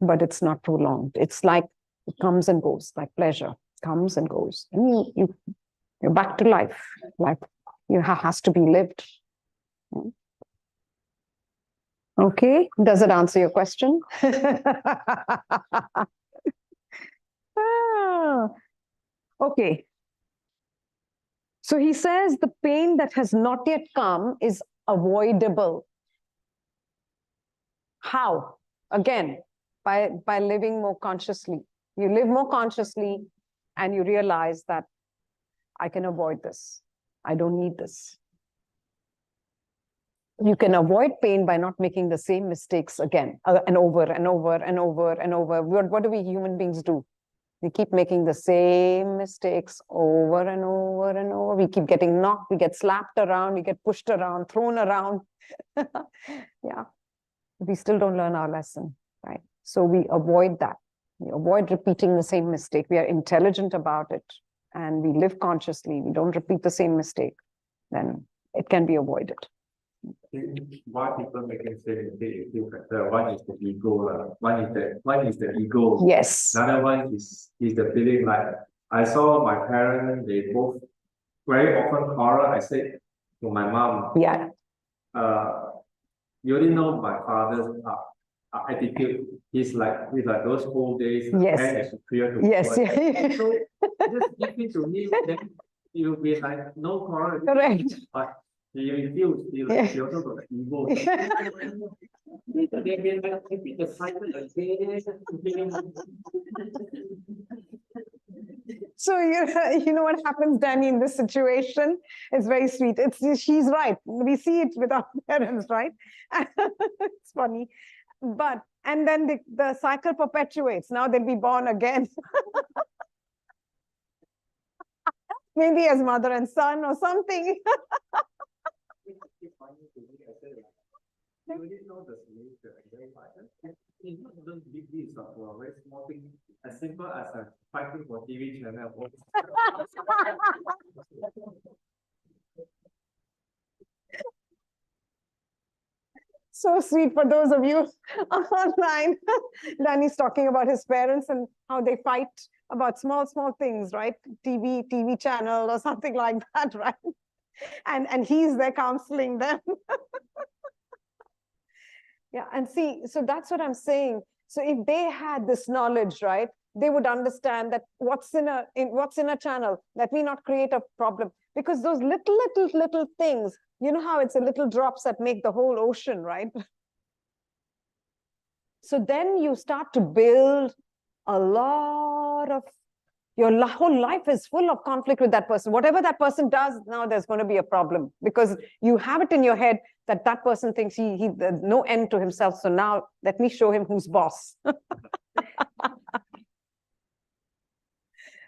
But it's not prolonged. It's like it comes and goes, like pleasure comes and goes. And you're back to life. Life has to be lived. Okay, does it answer your question? Okay. So he says the pain that has not yet come is avoidable. How? Again, by living more consciously. You live more consciously and you realize that I can avoid this. I don't need this. You can avoid pain by not making the same mistakes again and over and over and over and over. What do we human beings do? We keep making the same mistakes over and over and over. We keep getting knocked, we get slapped around, we get pushed around, thrown around. Yeah. We still don't learn our lesson, right? So we avoid that. We avoid repeating the same mistake. We are intelligent about it and we live consciously. We don't repeat the same mistake. Then it can be avoided. Why people make the same mistake? One is the ego, one is the ego. Yes. Another one is the feeling like I saw my parents. They both very often quarrel. I said to my mom, Yeah. You already know my father's attitude. He's like those old days. Yes. Man is superior to Yes. boy. Yeah. So just give it to me, then you'll be like no quarrel. Correct. But he refused. He also got the ego. They repeat the cycle again. So you know what happens, Danny, in this situation? It's very sweet. She's right. We see it with our parents, right? It's funny. And then the cycle perpetuates. Now they'll be born again. Maybe as mother and son or something. You really know the solution, very much. It's not even big deals, but for a very small thing, as simple as fighting for TV channel. So sweet for those of you online. Danny's talking about his parents and how they fight about small things, right? TV channel or something like that, right? And he's there counseling them. Yeah, and see, so that's what I'm saying. So if they had this knowledge, right, they would understand that what's in a channel, let me not create a problem. Because those little things, you know how it's the little drops that make the whole ocean, right? So then you start to build a lot of, your whole life is full of conflict with that person. Whatever that person does, now there's going to be a problem because you have it in your head that that person thinks he there's no end to himself. So now let me show him who's boss.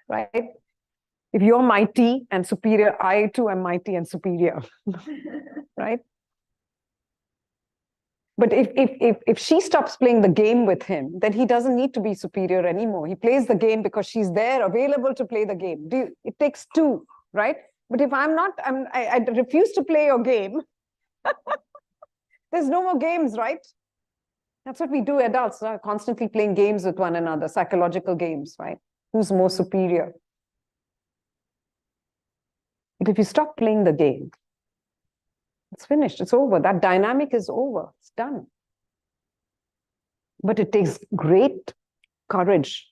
Right? If you're mighty and superior, I too am mighty and superior. Right? But if she stops playing the game with him, then he doesn't need to be superior anymore. He plays the game because she's there, available to play the game. It takes two, right? But if I refuse to play your game, there's no more games, right? That's what we do, adults, constantly playing games with one another, psychological games, right? Who's more superior? But if you stop playing the game, it's finished, it's over. That dynamic is over, it's done. But it takes great courage.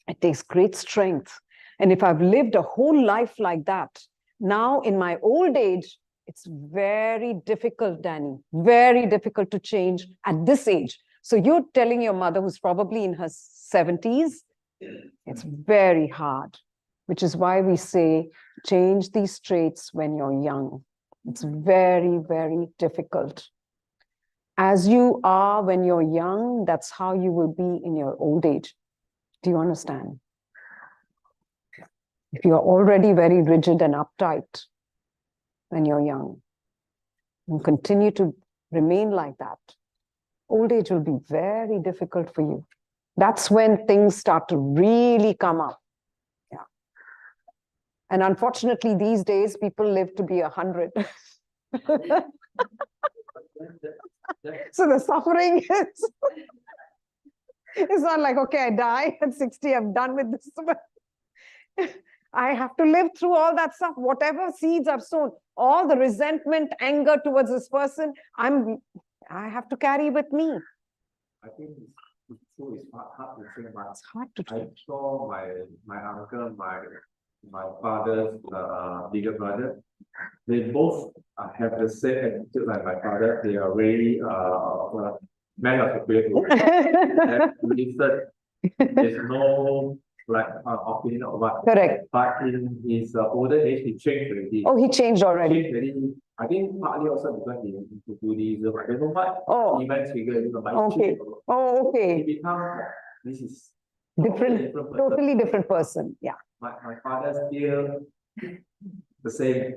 It takes great strength. And if I've lived a whole life like that, now in my old age, it's very difficult, Danny, very difficult to change at this age. So you're telling your mother who's probably in her 70s, it's very hard, which is why we say, change these traits when you're young. It's very, very difficult. As you are when you're young, that's how you will be in your old age. Do you understand? If you're already very rigid and uptight when you're young, and continue to remain like that, old age will be very difficult for you. That's when things start to really come up. Yeah. And unfortunately, these days, people live to be 100. So the suffering is, it's not like, okay, I die at 60, I'm done with this. I have to live through all that stuff, whatever seeds I've sown, all the resentment, anger towards this person, I have to carry with me. I think it's true, it's hard to think about. It's hard to I think. saw my uncle, my father's bigger brother. They both have the same attitude like my father. They are very men of superiority. Listen, there's no like opinion or what. Correct. But in his older age, he changed already. Oh, he changed already. Changed already. I think partly also because he into Buddhism. I don't know what Oh. event triggered him, but Okay. Oh, okay. he become this is Different, totally different person. Yeah. My father still the same.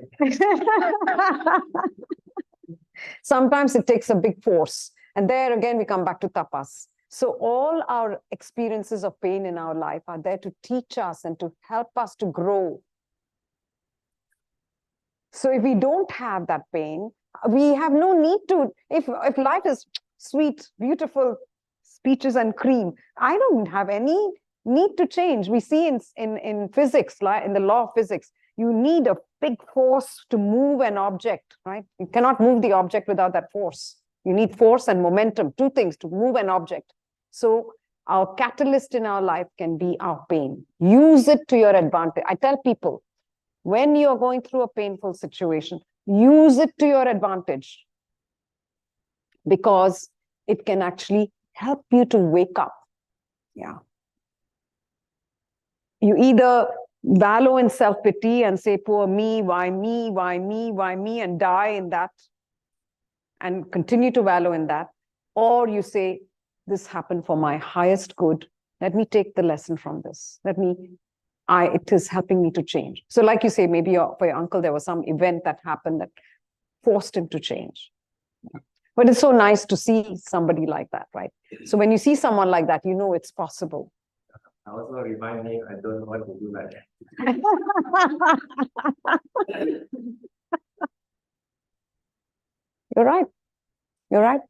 Sometimes it takes a big force. And there again, we come back to tapas. So all our experiences of pain in our life are there to teach us and to help us to grow. So if we don't have that pain, we have no need to, if life is sweet, beautiful, peaches and cream, I don't have any need to change. We see in physics, in the law of physics, you need a big force to move an object, right? You cannot move the object without that force. You need force and momentum, two things to move an object. So our catalyst in our life can be our pain. Use it to your advantage. I tell people, when you're going through a painful situation, use it to your advantage, because it can actually help you to wake up. Yeah. You either wallow in self-pity and say, poor me, why me, why me, why me, and die in that and continue to wallow in that. Or you say, this happened for my highest good. Let me take the lesson from this. It is helping me to change. So like you say, maybe for your uncle, there was some event that happened that forced him to change. But it's so nice to see somebody like that, right? So when you see someone like that, you know it's possible. I also remind me, I don't know what to do like that. You're right. You're right.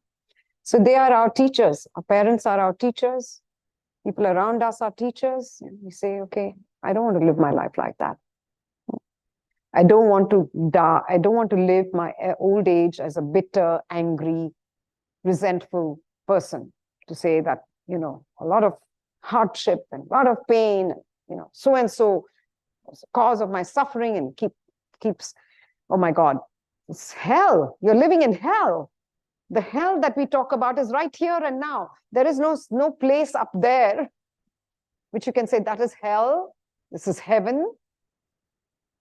So they are our teachers. Our parents are our teachers. People around us are teachers. We say, okay, I don't want to live my life like that. I don't want to die. I don't want to live my old age as a bitter, angry, resentful person. To say that, a lot of hardship and a lot of pain, so and so was the cause of my suffering, and keeps, oh my God, it's hell. You're living in hell. The hell that we talk about is right here and now. There is no place up there which you can say that is hell. This is heaven.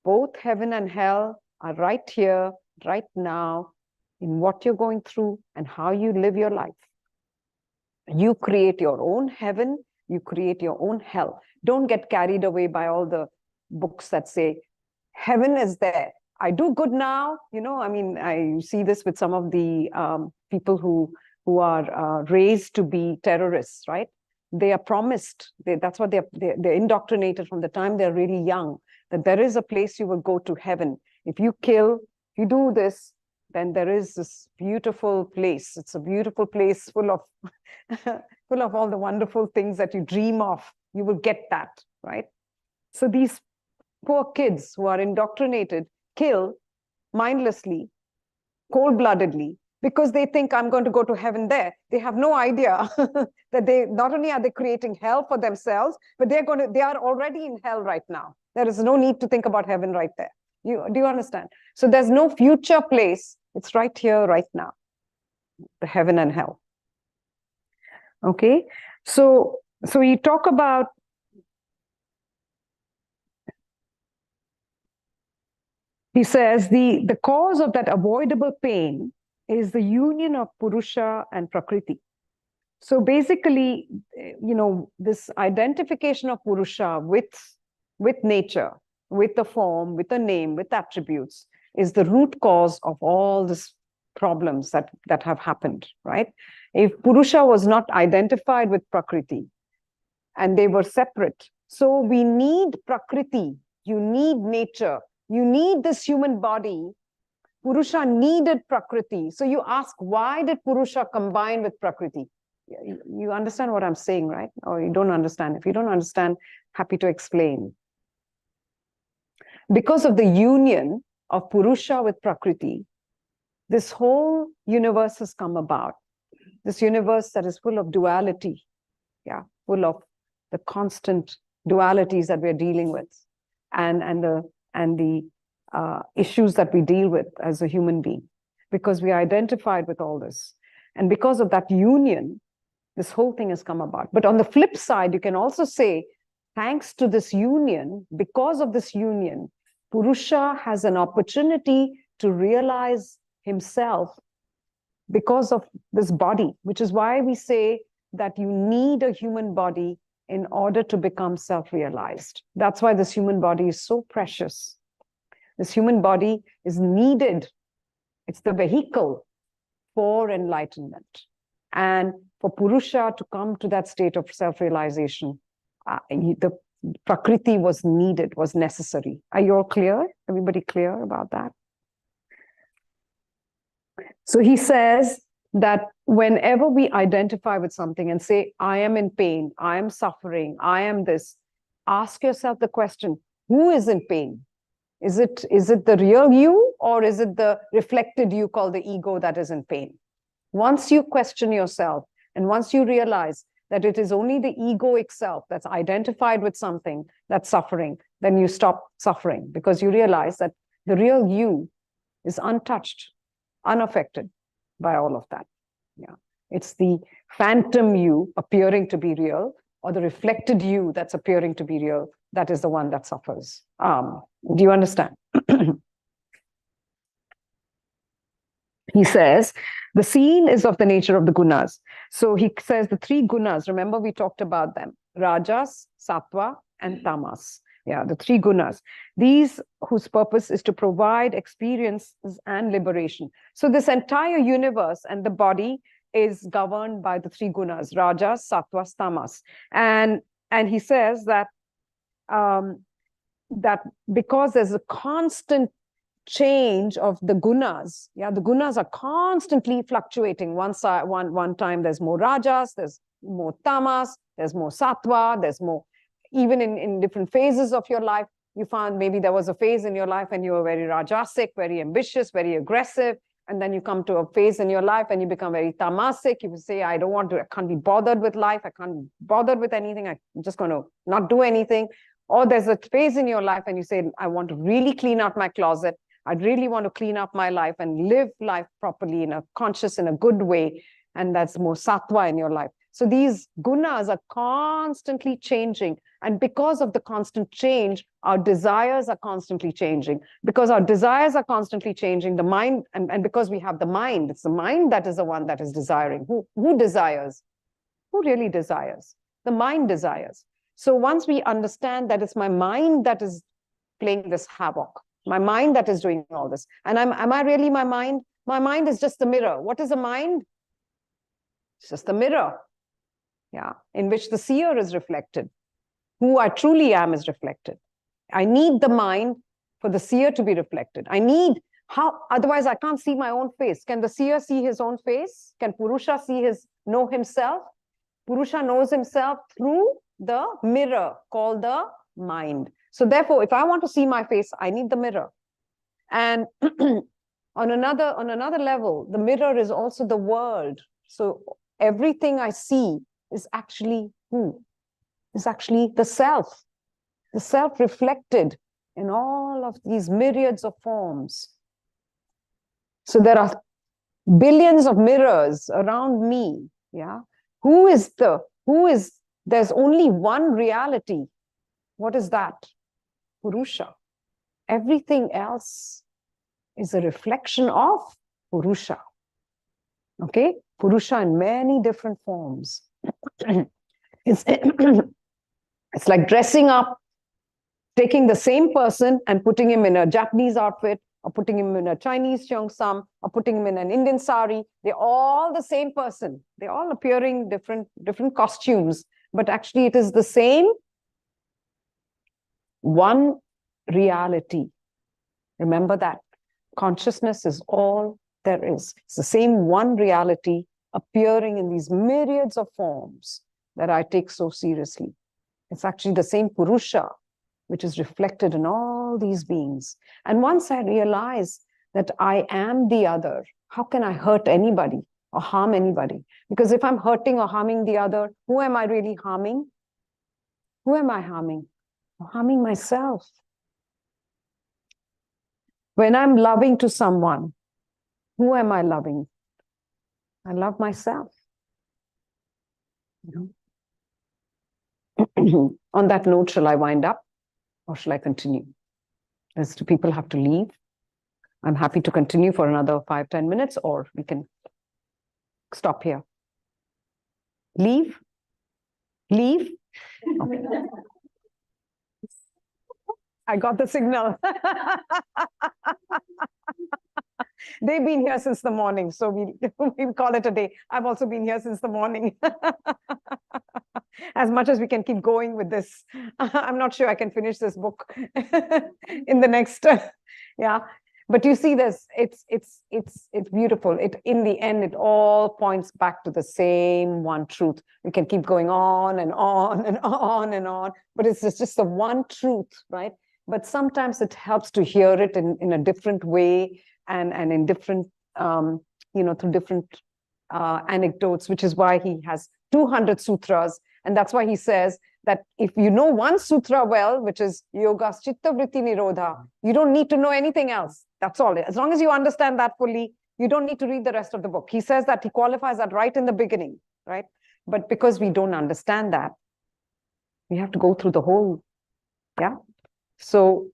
Both heaven and hell are right here, right now, in what you're going through and how you live your life. You create your own heaven, you create your own hell. Don't get carried away by all the books that say, heaven is there. I do good now. I see this with some of the people who are raised to be terrorists, right? They are promised, that's what they're indoctrinated from the time they're really young, that there is a place you will go to, heaven. If you kill, if you do this, then there is this beautiful place. It's a beautiful place full of full of all the wonderful things that you dream of. You will get that, right? So these poor kids who are indoctrinated kill mindlessly, cold-bloodedly, because they think I'm going to go to heaven there. They have no idea that they not only are they creating hell for themselves, but they are already in hell right now. There is no need to think about heaven right there. Do you understand? So there's no future place. It's right here, right now. The heaven and hell. Okay, so we talk about he says the cause of that avoidable pain is the union of Purusha and Prakriti. So basically, this identification of Purusha with nature, with the form, with the name, with attributes, is the root cause of all these problems that have happened, right? If Purusha was not identified with Prakriti and they were separate, so we need Prakriti, you need nature, you need this human body. Purusha needed Prakriti. So you ask, why did Purusha combine with Prakriti? You understand what I'm saying, right? Or you don't understand? If you don't understand, happy to explain. Because of the union of Purusha with Prakriti, this whole universe has come about. This universe that is full of duality, full of the constant dualities that we're dealing with, and the issues that we deal with as a human being, because we are identified with all this. And because of that union, this whole thing has come about. But on the flip side, you can also say, thanks to this union, because of this union, Purusha has an opportunity to realize himself because of this body, which is why we say that you need a human body in order to become self-realized. That's why this human body is so precious. This human body is needed. It's the vehicle for enlightenment. And for Purusha to come to that state of self-realization, the Prakriti was needed, was necessary. Are you all clear? Everybody clear about that? So he says that whenever we identify with something and say, I am in pain, I am suffering, I am this, ask yourself the question, who is in pain? Is it the real you, or is it the reflected you called the ego that is in pain? Once you question yourself, and once you realize that it is only the ego itself that's identified with something that's suffering, then you stop suffering, because you realize that the real you is untouched, unaffected by all of that. Yeah, it's the phantom you appearing to be real, or the reflected you that's appearing to be real, that is the one that suffers. Do you understand? He says, the scene is of the nature of the gunas. So he says the three gunas, remember we talked about them, rajas, sattva, and tamas. Yeah, the three gunas. These whose purpose is to provide experiences and liberation. So this entire universe and the body is governed by the three gunas, rajas, sattvas, tamas. And he says that that because there's a constant change of the gunas, yeah, the gunas are constantly fluctuating. One time there's more rajas, there's more tamas, there's more sattva, there's more, even in different phases of your life, you found maybe there was a phase in your life and you were very rajasic, very ambitious, very aggressive, and then you come to a phase in your life and you become very tamasic. You say, I can't be bothered with life, I can't be bothered with anything, I'm just going to not do anything. Or there's a phase in your life and you say, I want to really clean out my closet, I really want to clean up my life and live life properly in a conscious, in a good way. And that's more sattva in your life. So these gunas are constantly changing. And because of the constant change, our desires are constantly changing. Because our desires are constantly changing, the mind, and because we have the mind, it's the mind that is the one that is desiring. Who desires? Who really desires? The mind desires. So once we understand that it's my mind that is playing this havoc, my mind that is doing all this. And am I really my mind? My mind is just the mirror. What is a mind? It's just a mirror, yeah, in which the seer is reflected. Who I truly am is reflected. I need the mind for the seer to be reflected. Otherwise I can't see my own face. Can the seer see his own face? Can Purusha know himself? Purusha knows himself through the mirror called the mind. So therefore, if I want to see my face, I need the mirror. And on another level, the mirror is also the world. So everything I see is actually who? Is actually the self reflected in all of these myriads of forms. So there are billions of mirrors around me. Yeah. There's only one reality. What is that? Purusha. Everything else is a reflection of Purusha. Okay? Purusha in many different forms. It's like dressing up, taking the same person and putting him in a Japanese outfit, or putting him in a Chinese cheongsam, or putting him in an Indian sari. They're all the same person. They're all appearing different costumes, but actually it is the same one reality. Remember that. Consciousness is all there is. It's the same one reality appearing in these myriads of forms that I take so seriously. It's actually the same Purusha, which is reflected in all these beings. And once I realize that I am the other, how can I hurt anybody or harm anybody? Because if I'm hurting or harming the other, who am I really harming? Who am I harming? I'm harming myself. When I'm loving to someone, who am I loving? I love myself. On that note, shall I wind up or shall I continue? As do people have to leave? I'm happy to continue for another 5-10 minutes, or we can stop here. Leave? Leave? I got the signal. They've been here since the morning, so we call it a day. I've also been here since the morning. As much as we can keep going with this, I'm not sure I can finish this book in the next. Yeah, but you see, it's beautiful. It in the end, it all points back to the same one truth. We can keep going on and on and on and on, but it's just the one truth, right? But sometimes it helps to hear it in a different way and in different, through different anecdotes, which is why he has 200 sutras. And that's why he says that if you know one sutra well, which is Yoga Chitta Vritti Nirodha, you don't need to know anything else. That's all. As long as you understand that fully, you don't need to read the rest of the book. He says that he qualifies that right in the beginning, right? But because we don't understand that, we have to go through the whole, yeah? So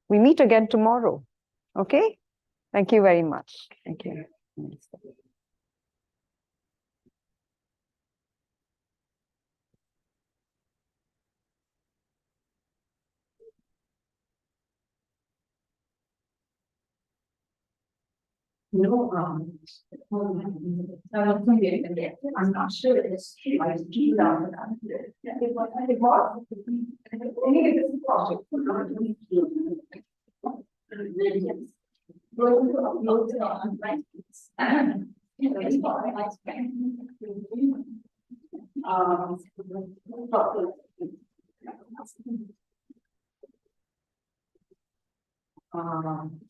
we meet again tomorrow, okay? Thank you very much. Thank you. No, I'm not sure it's like keep down. It was. Any of this project. Going to upload it on